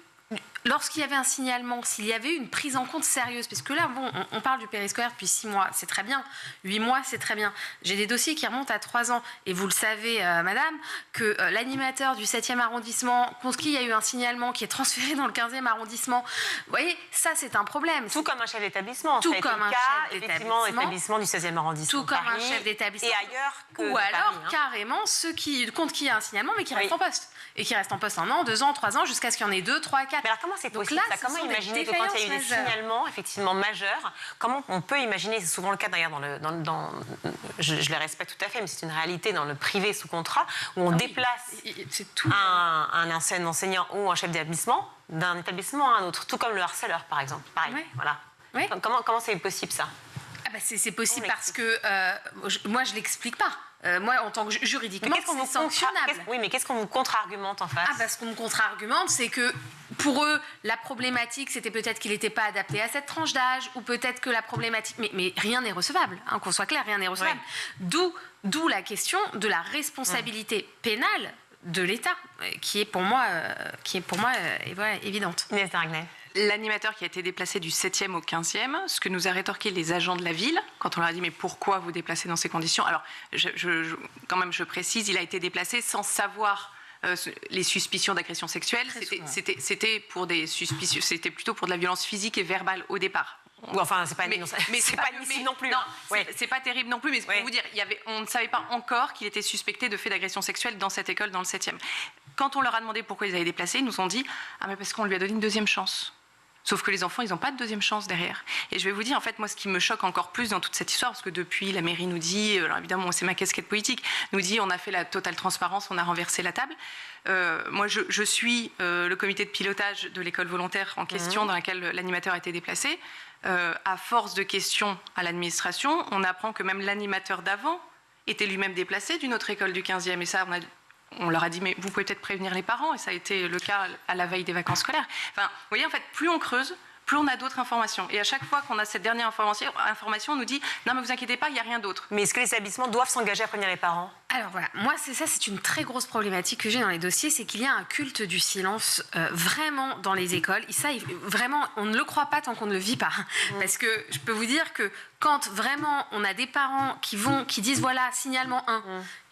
Lorsqu'il y avait un signalement, s'il y avait eu une prise en compte sérieuse, parce que là, on parle du périscolaire depuis 6 mois, c'est très bien, 8 mois, c'est très bien. J'ai des dossiers qui remontent à 3 ans, et vous le savez, madame, que l'animateur du 7e arrondissement, contre qui il y a eu un signalement qui est transféré dans le 15e arrondissement, vous voyez, ça, c'est un problème. Tout comme un chef d'établissement. Tout comme un chef d'établissement. Établissement du 16e arrondissement. Tout comme un chef d'établissement. Et ailleurs que ou alors, Paris, carrément, ceux contre qui il y a un signalement, mais qui restent en poste. Et qui restent en poste 1 an, 2 ans, 3 ans, jusqu'à ce qu'il y en ait 2, 3, 4. Mais alors comment c'est possible ça ? Comment imaginer que quand il y a eu des signalements effectivement majeurs, comment on peut imaginer, c'est souvent le cas d'ailleurs je les respecte tout à fait, mais c'est une réalité dans le privé sous contrat, où on déplace un ancien enseignant ou un chef d'établissement d'un établissement à un autre, tout comme le harceleur par exemple. Pareil, voilà. Oui. Comment c'est possible ça ? C'est possible parce que moi je l'explique pas. Moi, en tant que juridiquement, c'est sanctionnable. Oui, mais qu'est-ce qu'on vous contre-argumente en face ? Ce qu'on me contre-argumente, c'est que pour eux, la problématique, c'était peut-être qu'il n'était pas adapté à cette tranche d'âge, ou peut-être que la problématique... Mais rien n'est recevable, qu'on soit clair, rien n'est recevable. Oui. D'où la question de la responsabilité pénale de l'État, qui est pour moi évidente. Inès Dargnay. L'animateur qui a été déplacé du 7e au 15e, ce que nous a rétorqué les agents de la ville, quand on leur a dit « mais pourquoi vous déplacez dans ces conditions ?» Alors, quand même, je précise, il a été déplacé sans savoir les suspicions d'agression sexuelle. C'était plutôt pour de la violence physique et verbale au départ. Enfin, c'est pas admissible non plus. Non, c'est pas terrible non plus, mais pour vous dire, on ne savait pas encore qu'il était suspecté de faits d'agression sexuelle dans cette école, dans le 7e. Quand on leur a demandé pourquoi ils avaient déplacé, ils nous ont dit « ah mais parce qu'on lui a donné une 2e chance ». Sauf que les enfants, ils n'ont pas de 2e chance derrière. Et je vais vous dire, en fait, moi, ce qui me choque encore plus dans toute cette histoire, parce que depuis, la mairie nous dit, alors évidemment, c'est ma casquette politique, nous dit, on a fait la totale transparence, on a renversé la table. Moi, je suis le comité de pilotage de l'école volontaire en question, dans laquelle l'animateur a été déplacé. À force de questions à l'administration, on apprend que même l'animateur d'avant était lui-même déplacé d'une autre école du 15e. Et ça, on leur a dit, mais vous pouvez peut-être prévenir les parents, et ça a été le cas à la veille des vacances scolaires. Enfin, vous voyez, en fait, plus on creuse, plus on a d'autres informations. Et à chaque fois qu'on a cette dernière information, on nous dit « Non, mais vous inquiétez pas, il n'y a rien d'autre ». Mais est-ce que les établissements doivent s'engager à prévenir les parents ? Alors voilà, moi c'est une très grosse problématique que j'ai dans les dossiers, c'est qu'il y a un culte du silence vraiment dans les écoles. Et ça, vraiment, on ne le croit pas tant qu'on ne le vit pas. Parce que je peux vous dire que quand vraiment on a des parents qui disent voilà, signalement 1,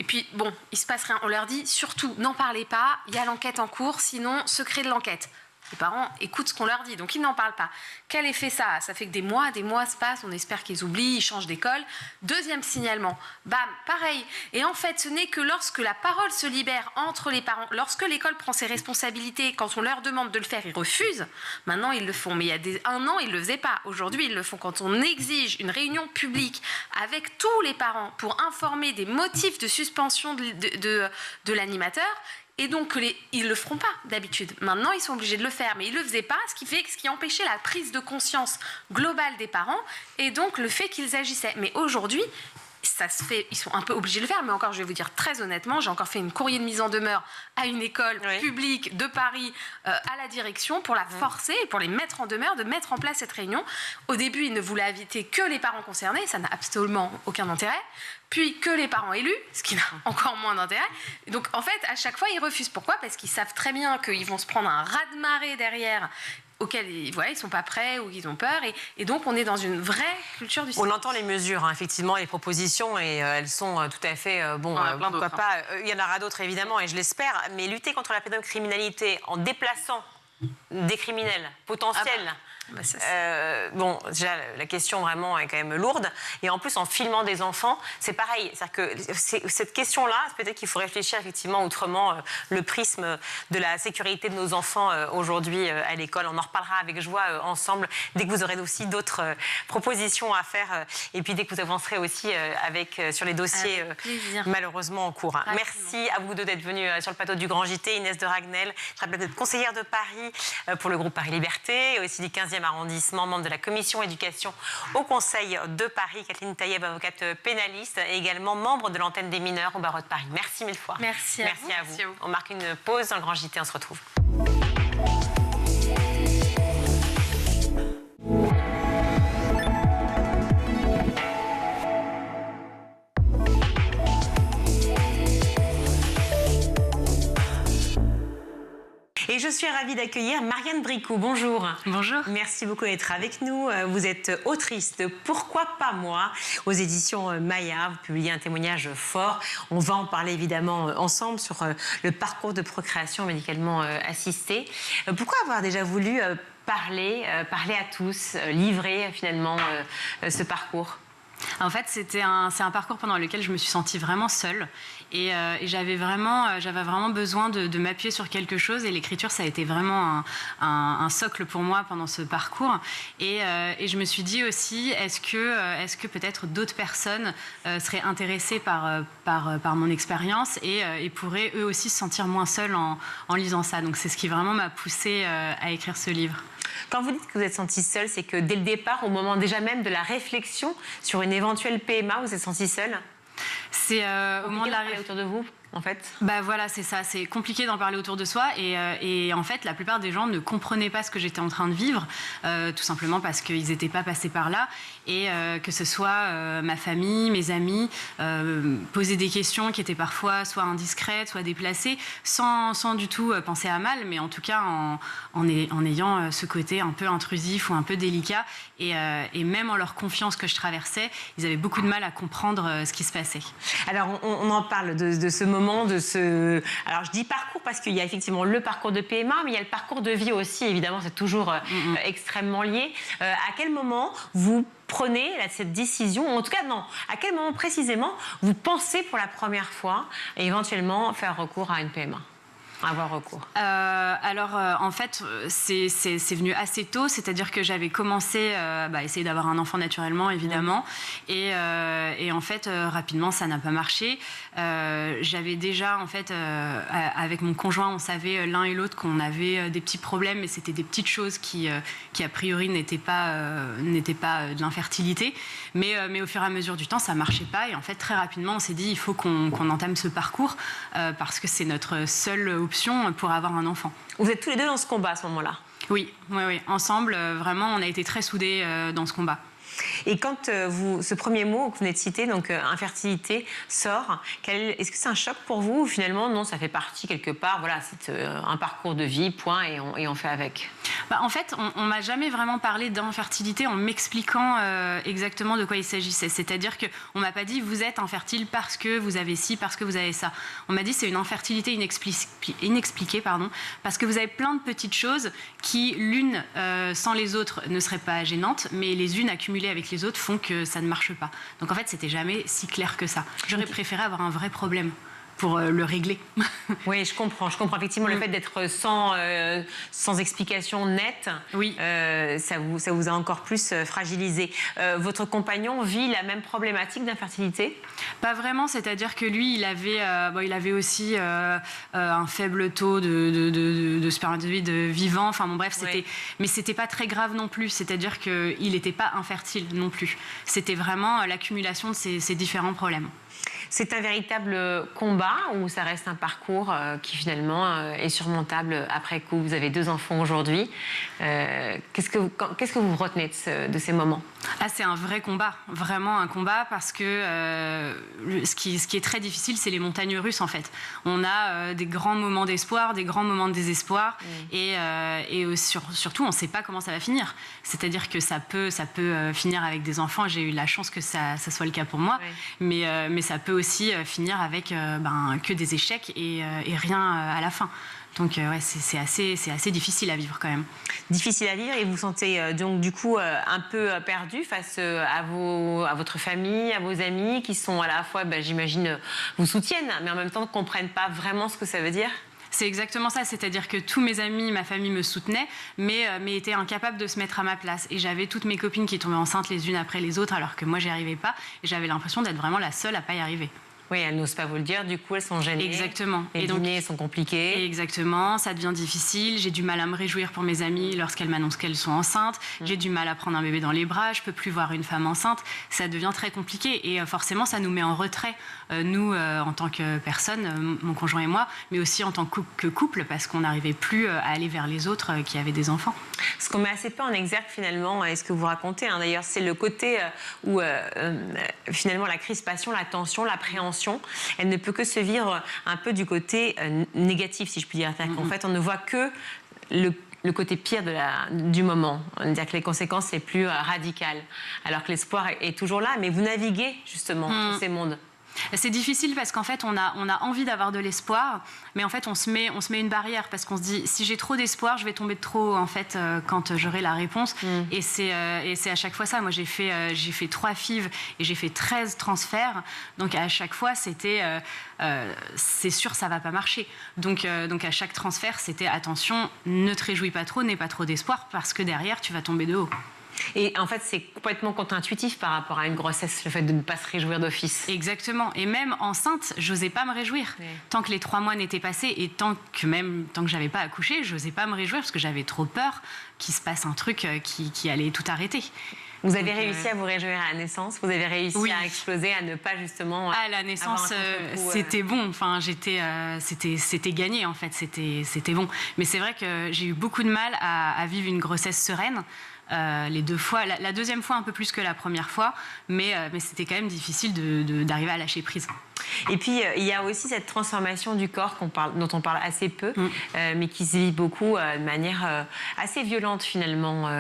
et puis bon, il se passe rien, on leur dit surtout n'en parlez pas, il y a l'enquête en cours, sinon secret de l'enquête. Les parents écoutent ce qu'on leur dit, donc ils n'en parlent pas. Quel effet ça a ? Ça fait que des mois se passent, on espère qu'ils oublient, ils changent d'école. Deuxième signalement, bam, pareil. Et en fait, ce n'est que lorsque la parole se libère entre les parents, lorsque l'école prend ses responsabilités, quand on leur demande de le faire, ils refusent. Maintenant, ils le font. Mais il y a un an, ils ne le faisaient pas. Aujourd'hui, ils le font. Quand on exige une réunion publique avec tous les parents pour informer des motifs de suspension de l'animateur, et donc, ils ne le feront pas d'habitude. Maintenant, ils sont obligés de le faire. Mais ils ne le faisaient pas, ce qui empêchait la prise de conscience globale des parents et donc le fait qu'ils agissaient. Mais aujourd'hui, ça se fait, ils sont un peu obligés de le faire. Mais encore, je vais vous dire très honnêtement, j'ai encore fait une courrier de mise en demeure à une école publique de Paris à la direction pour la forcer, pour les mettre en demeure de mettre en place cette réunion. Au début, ils ne voulaient inviter que les parents concernés. Ça n'a absolument aucun intérêt. Puis que les parents élus, ce qui n'a encore moins d'intérêt. Donc, en fait, à chaque fois, ils refusent. Pourquoi ? Parce qu'ils savent très bien qu'ils vont se prendre un raz-de-marée derrière auxquels ils ne sont pas prêts ou ils ont peur. Et donc, on est dans une vraie culture du silence. On entend les mesures, effectivement, les propositions, et elles sont tout à fait... pourquoi pas. Il y en aura d'autres, évidemment, et je l'espère. Mais lutter contre la pédocriminalité en déplaçant des criminels potentiels... déjà, la question vraiment est quand même lourde. Et en plus, en filmant des enfants, c'est pareil. C'est-à-dire que cette question-là, peut-être qu'il faut réfléchir effectivement autrement le prisme de la sécurité de nos enfants aujourd'hui à l'école. On en reparlera avec joie ensemble dès que vous aurez aussi d'autres propositions à faire. Et puis dès que vous avancerez aussi sur les dossiers malheureusement en cours. Merci à vous deux d'être venus sur le plateau du Grand JT. Inès de Ragnel, je rappelle que vous êtes conseillère de Paris pour le groupe Paris Liberté et aussi du 15e arrondissement, membre de la commission éducation au Conseil de Paris. Kathleen Taïeb, avocate pénaliste et également membre de l'antenne des mineurs au barreau de Paris. Merci mille fois. Merci à vous. On marque une pause dans le Grand JT, on se retrouve. Et je suis ravie d'accueillir Marianne Bricou. Bonjour. Bonjour. Merci beaucoup d'être avec nous. Vous êtes autrice de Pourquoi pas moi aux éditions Maya. Vous publiez un témoignage fort. On va en parler évidemment ensemble sur le parcours de procréation médicalement assistée. Pourquoi avoir déjà voulu parler à tous, livrer finalement ce parcours ? En fait, c'est un parcours pendant lequel je me suis sentie vraiment seule et j'avais vraiment besoin de m'appuyer sur quelque chose et l'écriture, ça a été vraiment un socle pour moi pendant ce parcours et je me suis dit aussi, est-ce que peut-être d'autres personnes seraient intéressées par mon expérience et pourraient eux aussi se sentir moins seuls en lisant ça. Donc c'est ce qui vraiment m'a poussée à écrire ce livre. Quand vous dites que vous êtes sentie seule, c'est que dès le départ, au moment déjà même de la réflexion sur une éventuelle PMA, vous êtes sentie seule ? C'est au moment de la réflexion autour de vous, en fait. Bah voilà, c'est ça. C'est compliqué d'en parler autour de soi et en fait, la plupart des gens ne comprenaient pas ce que j'étais en train de vivre, tout simplement parce qu'ils n'étaient pas passés par là et que ce soit ma famille, mes amis, poser des questions qui étaient parfois soit indiscrètes, soit déplacées, sans du tout penser à mal, mais en tout cas en ayant ce côté un peu intrusif ou un peu délicat et même en leur confiant ce que je traversais, ils avaient beaucoup de mal à comprendre ce qui se passait. Alors on en parle de ce moment, alors je dis parcours parce qu'il y a effectivement le parcours de PMA, mais il y a le parcours de vie aussi, évidemment, c'est toujours extrêmement lié. À quel moment vous prenez cette décision, ou en tout cas non, à quel moment précisément vous pensez pour la première fois éventuellement faire recours à une PMA ? Avoir recours. En fait, c'est venu assez tôt, c'est-à-dire que j'avais commencé à essayer d'avoir un enfant naturellement, évidemment, et en fait, rapidement, ça n'a pas marché. J'avais déjà, en fait, avec mon conjoint, on savait l'un et l'autre qu'on avait des petits problèmes, mais c'était des petites choses qui a priori, n'étaient pas de l'infertilité. Mais au fur et à mesure du temps, ça marchait pas, et en fait, très rapidement, on s'est dit, il faut qu'on entame ce parcours, parce que c'est notre seule option pour avoir un enfant. Vous êtes tous les deux dans ce combat à ce moment-là ? Oui. Ensemble, vraiment, on a été très soudés dans ce combat. Et quand ce premier mot que vous venez de citer, donc infertilité, sort, est-ce que c'est un choc pour vous ou finalement non, ça fait partie quelque part, voilà, c'est un parcours de vie, point, et on fait avec? En fait, on m'a jamais vraiment parlé d'infertilité en m'expliquant exactement de quoi il s'agissait. C'est-à-dire qu'on m'a pas dit vous êtes infertile parce que vous avez ci, parce que vous avez ça. On m'a dit c'est une infertilité inexpliquée, parce que vous avez plein de petites choses qui, l'une sans les autres, ne seraient pas gênantes, mais les unes accumulées avec les autres font que ça ne marche pas. Donc en fait, c'était jamais si clair que ça. J'aurais préféré avoir un vrai problème pour le régler. Oui, je comprends. Effectivement, le fait d'être sans explication nette, oui. Ça vous a encore plus fragilisé. Votre compagnon vit la même problématique d'infertilité? Pas vraiment, c'est-à-dire que lui, il avait aussi un faible taux de spermatozoïdes vivants. Enfin bon, bref, mais c'était pas très grave non plus. C'est-à-dire qu'il n'était pas infertile non plus. C'était vraiment l'accumulation de ces différents problèmes. C'est un véritable combat ou ça reste un parcours qui finalement est surmontable après coup? Vous avez 2 enfants aujourd'hui. Qu'est-ce que vous retenez de ces moments? C'est un vrai combat, vraiment un combat, parce que ce qui est très difficile, c'est les montagnes russes en fait. On a des grands moments d'espoir, des grands moments de désespoir, et surtout on ne sait pas comment ça va finir. C'est-à-dire que ça peut finir avec des enfants. J'ai eu la chance que ça soit le cas pour moi, mais ça peut aussi finir avec que des échecs et rien à la fin. Donc c'est assez difficile à vivre quand même. Difficile à vivre, et vous vous sentez donc du coup un peu perdu face à votre famille, à vos amis qui sont à la fois, j'imagine, vous soutiennent, mais en même temps ne comprennent pas vraiment ce que ça veut dire? C'est exactement ça, c'est-à-dire que tous mes amis, ma famille me soutenaient, mais étaient incapables de se mettre à ma place. Et j'avais toutes mes copines qui tombaient enceintes les unes après les autres, alors que moi, j'y arrivais pas. Et j'avais l'impression d'être vraiment la seule à pas y arriver. Oui, elles n'osent pas vous le dire, du coup elles sont gênées. Exactement. Les dîners sont compliqués. Exactement, ça devient difficile. J'ai du mal à me réjouir pour mes amies lorsqu'elles m'annoncent qu'elles sont enceintes. J'ai du mal à prendre un bébé dans les bras, je peux plus voir une femme enceinte. Ça devient très compliqué et forcément ça nous met en retrait, nous en tant que personne, mon conjoint et moi, mais aussi en tant que couple, parce qu'on n'arrivait plus à aller vers les autres qui avaient des enfants. Ce qu'on met assez peu en exergue finalement, et ce que vous racontez d'ailleurs, c'est le côté où finalement la crispation, la tension, l'appréhension, elle ne peut que se vivre un peu du côté négatif, si je puis dire. En fait, on ne voit que le côté pire du moment, c'est-à-dire que les conséquences les plus radicales, alors que l'espoir est toujours là, mais vous naviguez justement dans ces mondes. C'est difficile parce qu'en fait, on a envie d'avoir de l'espoir, mais en fait, on se met une barrière parce qu'on se dit, si j'ai trop d'espoir, je vais tomber de trop, en fait, quand j'aurai la réponse. Et c'est à chaque fois ça. Moi, j'ai fait 3 FIV et j'ai fait 13 transferts. Donc, à chaque fois, c'était, c'est sûr, ça va pas marcher. Donc à chaque transfert, c'était, attention, ne te réjouis pas trop, n'aie pas trop d'espoir parce que derrière, tu vas tomber de haut. Et en fait, c'est complètement contre-intuitif par rapport à une grossesse, le fait de ne pas se réjouir d'office. Exactement. Et même enceinte, j'osais pas me réjouir. Oui. Tant que les 3 mois n'étaient passés et tant que j'avais pas accouché, j'osais pas me réjouir parce que j'avais trop peur qu'il se passe un truc qui allait tout arrêter. Vous avez réussi à vous réjouir à la naissance? Vous avez réussi à exploser, à ne pas justement... À la naissance, c'était bon. Enfin, c'était gagné, en fait. C'était bon. Mais c'est vrai que j'ai eu beaucoup de mal à vivre une grossesse sereine. Les 2 fois, la deuxième fois un peu plus que la première fois, mais c'était quand même difficile d'arriver à lâcher prise. Et puis, il y a aussi cette transformation du corps dont on parle assez peu, mais qui se vit beaucoup de manière assez violente finalement,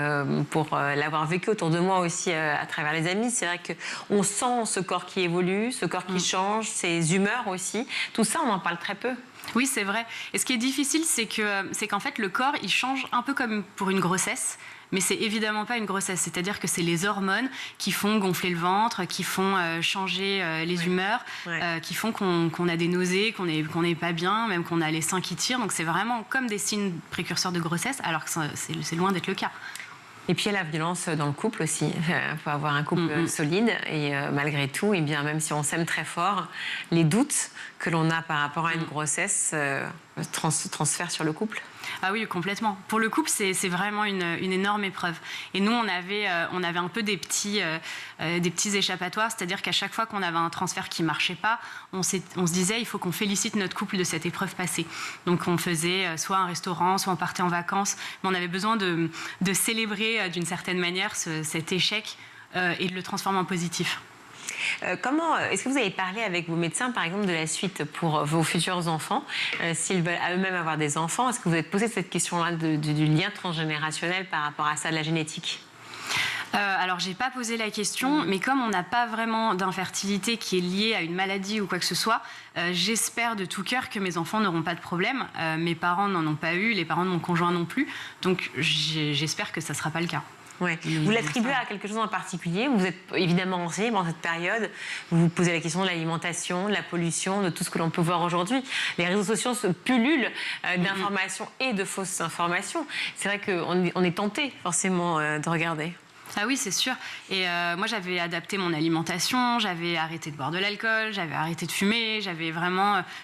pour l'avoir vécu autour de moi aussi à travers les amis. C'est vrai qu'on sent ce corps qui évolue, ce corps qui change, ses humeurs aussi. Tout ça, on en parle très peu. Oui, c'est vrai. Et ce qui est difficile, c'est qu'en fait, le corps, il change un peu comme pour une grossesse. Mais c'est évidemment pas une grossesse, c'est-à-dire que c'est les hormones qui font gonfler le ventre, qui font changer les humeurs, qui font qu'on a des nausées, qu'on n'est pas bien, même qu'on a les seins qui tirent. Donc c'est vraiment comme des signes précurseurs de grossesse, alors que c'est loin d'être le cas. Et puis il y a la violence dans le couple aussi. Il faut avoir un couple solide et malgré tout, et bien, même si on s'aime très fort, les doutes que l'on a par rapport à une grossesse transfèrent sur le couple. Ah oui, complètement. Pour le couple, c'est vraiment une énorme épreuve. Et nous, on avait un peu des petits échappatoires, c'est-à-dire qu'à chaque fois qu'on avait un transfert qui ne marchait pas, on se disait il faut qu'on félicite notre couple de cette épreuve passée. Donc on faisait soit un restaurant, soit on partait en vacances, mais on avait besoin de célébrer d'une certaine manière cet échec et de le transformer en positif. Est-ce que vous avez parlé avec vos médecins, par exemple, de la suite pour vos futurs enfants, s'ils veulent à eux-mêmes avoir des enfants? Est-ce que vous avez posé cette question-là du lien transgénérationnel par rapport à ça, de la génétique? Alors, j'ai pas posé la question, mais comme on n'a pas vraiment d'infertilité qui est liée à une maladie ou quoi que ce soit, j'espère de tout cœur que mes enfants n'auront pas de problème. Mes parents n'en ont pas eu, les parents de mon conjoint non plus, donc j'espère que ça sera pas le cas. Ouais. Vous l'attribuez à quelque chose en particulier? Vous êtes évidemment renseigné pendant cette période. Vous vous posez la question de l'alimentation, de la pollution, de tout ce que l'on peut voir aujourd'hui. Les réseaux sociaux se pullulent d'informations et de fausses informations. C'est vrai qu'on est tenté forcément de regarder. Ah oui, c'est sûr. Et moi, j'avais adapté mon alimentation, j'avais arrêté de boire de l'alcool, j'avais arrêté de fumer, je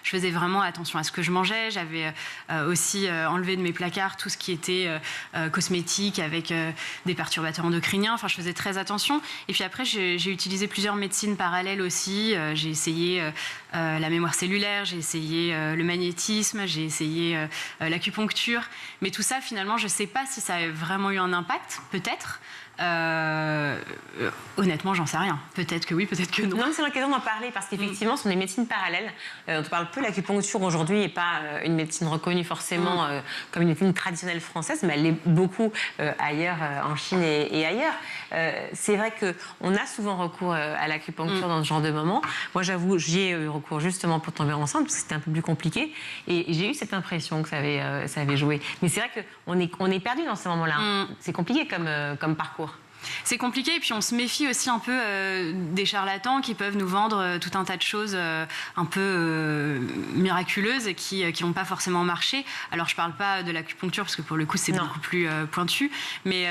faisais vraiment attention à ce que je mangeais. J'avais aussi enlevé de mes placards tout ce qui était cosmétique avec des perturbateurs endocriniens. Enfin, je faisais très attention. Et puis après, j'ai utilisé plusieurs médecines parallèles aussi. J'ai essayé la mémoire cellulaire, j'ai essayé le magnétisme, j'ai essayé l'acupuncture. Mais tout ça, finalement, je ne sais pas si ça a vraiment eu un impact, peut-être. Honnêtement, j'en sais rien. Peut-être que oui, peut-être que non. Non, c'est l'occasion d'en parler parce qu'effectivement, ce sont des médecines parallèles. On parle peu, l'acupuncture aujourd'hui n'est pas une médecine reconnue forcément comme une médecine traditionnelle française, mais elle l'est beaucoup ailleurs, en Chine et ailleurs. C'est vrai qu'on a souvent recours à l'acupuncture dans ce genre de moment. Moi, j'avoue, j'y ai eu recours justement pour tomber enceinte parce que c'était un peu plus compliqué et j'ai eu cette impression que ça avait joué. Mais c'est vrai qu'on est perdu dans ces moments-là. C'est compliqué comme parcours. C'est compliqué et puis on se méfie aussi un peu des charlatans qui peuvent nous vendre tout un tas de choses un peu miraculeuses et qui vont pas forcément marcher. Alors je parle pas de l'acupuncture parce que pour le coup c'est beaucoup plus pointu, mais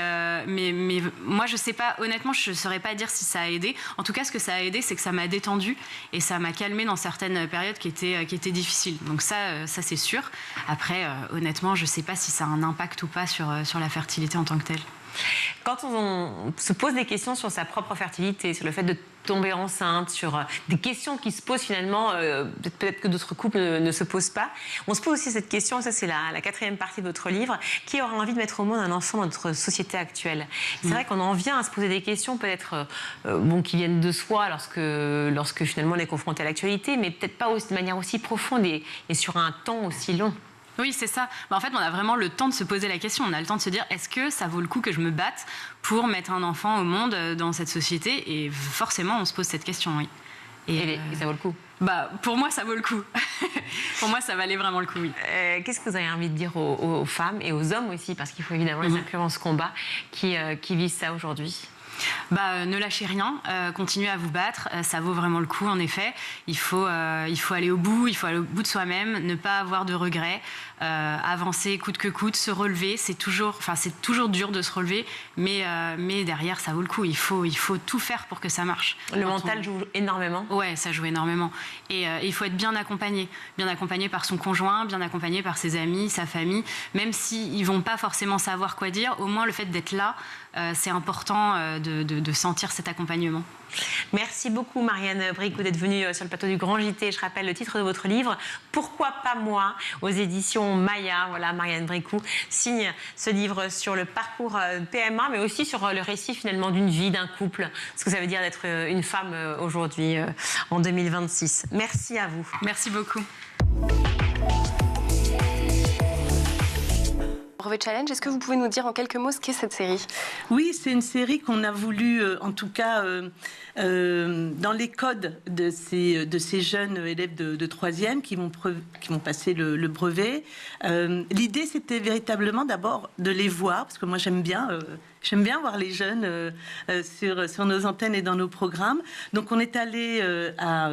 moi je sais pas, honnêtement je saurais pas dire si ça a aidé. En tout cas ce que ça a aidé c'est que ça m'a détendu et ça m'a calmé dans certaines périodes qui étaient difficiles. Donc ça c'est sûr. Après honnêtement je sais pas si ça a un impact ou pas sur la fertilité en tant que telle. Quand on se pose des questions sur sa propre fertilité, sur le fait de tomber enceinte, sur des questions qui se posent finalement, peut-être que d'autres couples ne se posent pas, on se pose aussi cette question, ça c'est la quatrième partie de votre livre, qui aura envie de mettre au monde un enfant dans notre société actuelle? C'est vrai qu'on en vient à se poser des questions peut-être qui viennent de soi lorsque finalement on est confronté à l'actualité, mais peut-être pas de manière aussi profonde et sur un temps aussi long. Oui, c'est ça. En fait, on a vraiment le temps de se poser la question. On a le temps de se dire, est-ce que ça vaut le coup que je me batte pour mettre un enfant au monde dans cette société? Et forcément, on se pose cette question, oui. Et ça vaut le coup? Pour moi, ça vaut le coup. Pour moi, ça valait vraiment le coup, oui. Qu'est-ce que vous avez envie de dire aux femmes et aux hommes aussi, parce qu'il faut évidemment les inclure dans ce combat, qui vivent ça aujourd'hui? Ne lâchez rien, continuez à vous battre, ça vaut vraiment le coup en effet. Il faut aller au bout, il faut aller au bout de soi-même, ne pas avoir de regrets, avancer coûte que coûte, se relever. C'est toujours dur de se relever, mais derrière ça vaut le coup. Il faut tout faire pour que ça marche. Le mental joue énormément. Ouais, ça joue énormément. Et il faut être bien accompagné par son conjoint, bien accompagné par ses amis, sa famille, même s'ils vont pas forcément savoir quoi dire. Au moins le fait d'être là, c'est important de sentir cet accompagnement. Merci beaucoup Marianne Bricou d'être venue sur le plateau du Grand JT. Je rappelle le titre de votre livre, Pourquoi pas moi, aux éditions Maya. Voilà, Marianne Bricou signe ce livre sur le parcours PMA, mais aussi sur le récit finalement d'une vie, d'un couple, ce que ça veut dire d'être une femme aujourd'hui en 2026. Merci à vous. Merci beaucoup. Brevet Challenge, est-ce que vous pouvez nous dire en quelques mots ce qu'est cette série? Oui, c'est une série qu'on a voulu, en tout cas, dans les codes de ces jeunes élèves de 3e qui vont passer le brevet. L'idée, c'était véritablement d'abord de les voir, parce que moi j'aime bien voir les jeunes sur nos antennes et dans nos programmes. Donc on est allé à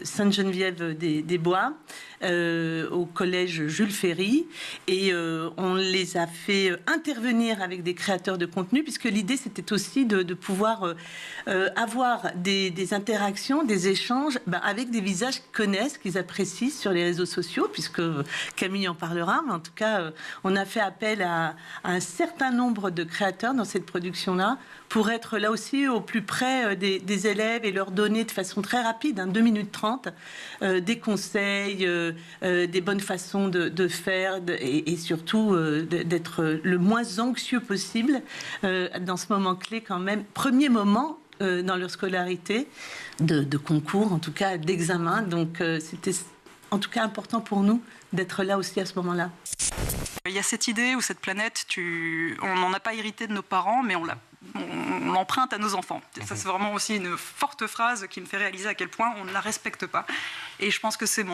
Sainte-Geneviève-des-Bois, au collège Jules Ferry, et on on les a fait intervenir avec des créateurs de contenu, puisque l'idée, c'était aussi de pouvoir avoir des interactions, des échanges avec des visages qu'ils connaissent, qu'ils apprécient sur les réseaux sociaux, puisque Camille en parlera, mais en tout cas, on a fait appel à un certain nombre de créateurs dans cette production-là, pour être là aussi au plus près des élèves et leur donner de façon très rapide, 2 minutes 30, des conseils, des bonnes façons de faire et surtout d'être le moins anxieux possible dans ce moment clé quand même, premier moment dans leur scolarité, de concours, en tout cas d'examen. Donc c'était en tout cas important pour nous d'être là aussi à ce moment-là. Il y a cette idée où cette planète, on n'en a pas hérité de nos parents, mais on l'emprunte à nos enfants. Ça, c'est vraiment aussi une forte phrase qui me fait réaliser à quel point on ne la respecte pas. Et je pense que c'est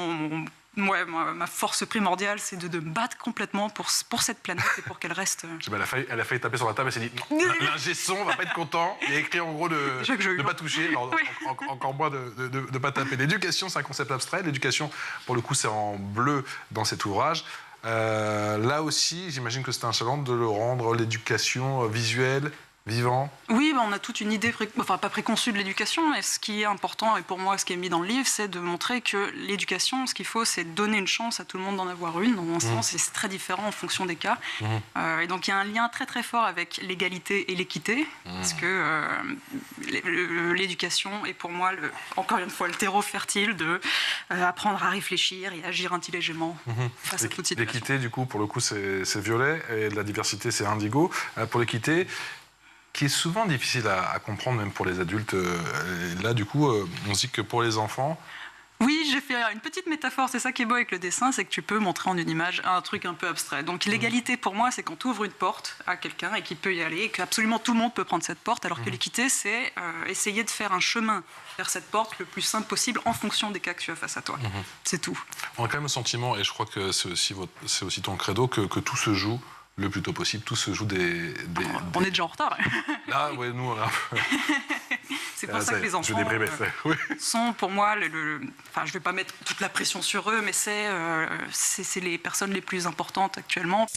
ma force primordiale, c'est de me battre complètement pour cette planète et pour qu'elle reste... Elle a failli taper sur la table et s'est dit « L'ingé son va pas être content ». Il a écrit en gros de ne pas toucher, encore moins de ne pas taper. L'éducation, c'est un concept abstrait. L'éducation, pour le coup, c'est en bleu dans cet ouvrage. Là aussi, j'imagine que c'est un challenge de le rendre l'éducation visuelle, vivant. Oui, on a toute une idée, pas préconçue de l'éducation, mais ce qui est important, et pour moi, ce qui est mis dans le livre, c'est de montrer que l'éducation, ce qu'il faut, c'est donner une chance à tout le monde d'en avoir une, dans mon sens, et c'est très différent en fonction des cas. Et donc, il y a un lien très très fort avec l'égalité et l'équité, parce que l'éducation est pour moi, encore une fois, le terreau fertile de apprendre à réfléchir et agir intelligemment face à toute situation. L'équité, du coup, pour le coup, c'est violet, et la diversité, c'est indigo. Pour l'équité, qui est souvent difficile à comprendre, même pour les adultes. Là, du coup, on se dit que pour les enfants... Oui, j'ai fait une petite métaphore, c'est ça qui est beau avec le dessin, c'est que tu peux montrer en une image un truc un peu abstrait. Donc l'égalité, pour moi, c'est quand tu ouvres une porte à quelqu'un et qu'il peut y aller, et qu'absolument tout le monde peut prendre cette porte, alors que l'équité, c'est essayer de faire un chemin vers cette porte le plus simple possible en fonction des cas que tu as face à toi. C'est tout. On a quand même le sentiment, et je crois que c'est aussi ton credo, que tout se joue le plus tôt possible, tout se joue On est déjà en retard. Là, ouais, nous, on a... C'est pour ça que les enfants sont, pour moi, enfin, je ne vais pas mettre toute la pression sur eux, mais c'est les personnes les plus importantes actuellement.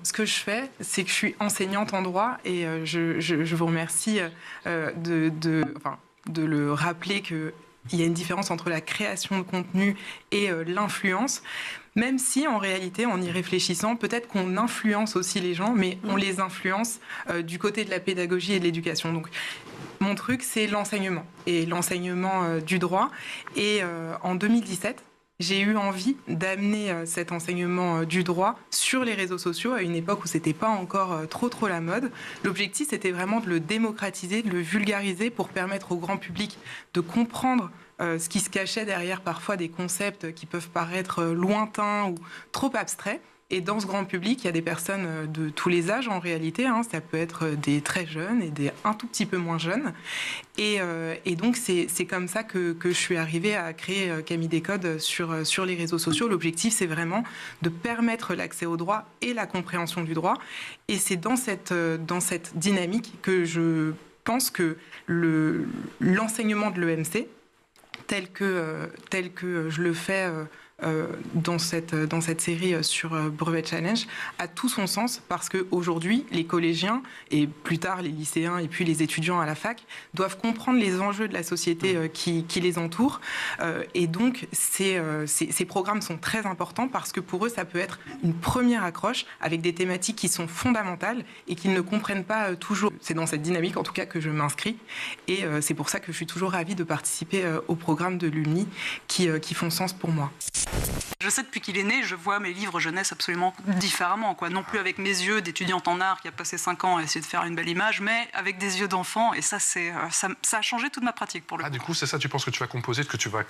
Ce que je fais, c'est que je suis enseignante en droit et je vous remercie de le rappeler qu'il y a une différence entre la création de contenu et l'influence. Même si, en réalité, en y réfléchissant, peut-être qu'on influence aussi les gens, mais on les influence du côté de la pédagogie et de l'éducation. Donc, mon truc, c'est l'enseignement, et l'enseignement du droit. Et en 2017, j'ai eu envie d'amener cet enseignement du droit sur les réseaux sociaux à une époque où c'était pas encore trop la mode. L'objectif, c'était vraiment de le démocratiser, de le vulgariser pour permettre au grand public de comprendre ce qui se cachait derrière parfois des concepts qui peuvent paraître lointains ou trop abstraits. Et dans ce grand public, il y a des personnes de tous les âges en réalité. Ça peut être des très jeunes et des un tout petit peu moins jeunes. Et donc, c'est comme ça que je suis arrivée à créer Camille Décode sur les réseaux sociaux. L'objectif, c'est vraiment de permettre l'accès au droit et la compréhension du droit. Et c'est dans cette dynamique que je pense que l'enseignement de l'EMC, tel que je le fais dans cette série sur Brevet Challenge, a tout son sens parce qu'aujourd'hui, les collégiens et plus tard les lycéens et puis les étudiants à la fac doivent comprendre les enjeux de la société qui les entoure. Et donc, ces programmes sont très importants parce que pour eux, ça peut être une première accroche avec des thématiques qui sont fondamentales et qu'ils ne comprennent pas toujours. C'est dans cette dynamique, en tout cas, que je m'inscris. Et c'est pour ça que je suis toujours ravie de participer au programme de l'UMNI qui font sens pour moi. Je sais depuis qu'il est né, je vois mes livres jeunesse absolument différemment, quoi. Non plus avec mes yeux d'étudiante en art qui a passé 5 ans à essayer de faire une belle image, mais avec des yeux d'enfant. Et ça, ça a changé toute ma pratique pour le coup. Du coup, c'est ça, tu penses que tu vas composer, que tu vas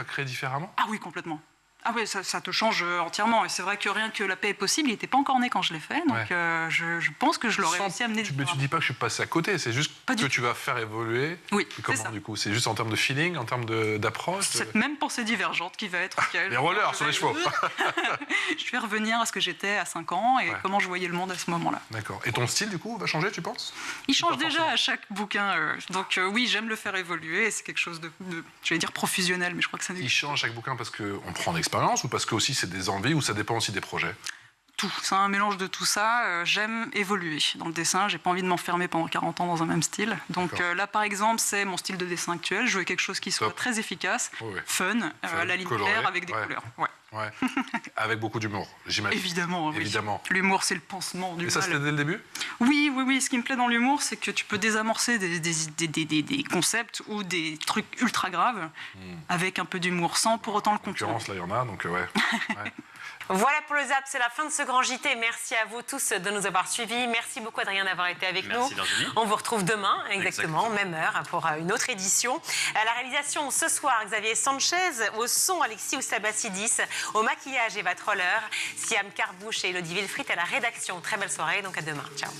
créer différemment ? Ah oui, complètement. Ah oui, ça te change entièrement. Et c'est vrai que rien que La paix est possible, il n'était pas encore né quand je l'ai fait. Donc je pense que je l'aurais réussi à mener différemment. Mais tu dis pas que je suis passé à côté, c'est juste que tu vas faire évoluer. Oui, comment, c'est ça. Du coup, c'est juste en termes de feeling, en termes d'approche. Cette même pensée divergente qui va être... Les rollers sur les chevaux. Je vais revenir à ce que j'étais à 5 ans et comment je voyais le monde à ce moment-là. D'accord. Et ton style, du coup, va changer, tu penses ? Il change déjà à chaque bouquin. Donc oui, j'aime le faire évoluer. Et c'est quelque chose de, je vais dire, profusionnel, mais je crois que ça... Il change à chaque bouquin parce qu'on prend d'expérience ou parce que aussi c'est des envies ou ça dépend aussi des projets ? tout. C'est un mélange de tout ça. J'aime évoluer dans le dessin. J'ai pas envie de m'enfermer pendant 40 ans dans un même style. Donc là, par exemple, c'est mon style de dessin actuel. Je veux quelque chose qui soit très efficace, fun, à la ligne claire, avec des couleurs. Ouais. Avec beaucoup d'humour, j'imagine. Évidemment, oui. L'humour, c'est le pansement du mal. Et ça, c'était dès le début ? Oui. Ce qui me plaît dans l'humour, c'est que tu peux désamorcer des concepts ou des trucs ultra graves avec un peu d'humour, sans pour autant le contourner. En l'occurrence, là, il y en a, donc ouais. Voilà pour le Zap, c'est la fin de ce grand JT. Merci à vous tous de nous avoir suivis. Merci beaucoup Adrien d'avoir été avec nous. Virginie. On vous retrouve demain, exactement, même heure, pour une autre édition. À la réalisation ce soir, Xavier Sanchez. Au son, Alexis Oussabassidis. Au maquillage, Eva Troller. Siam Carbouche et Elodie Wilfried à la rédaction. Très belle soirée, donc à demain. Ciao.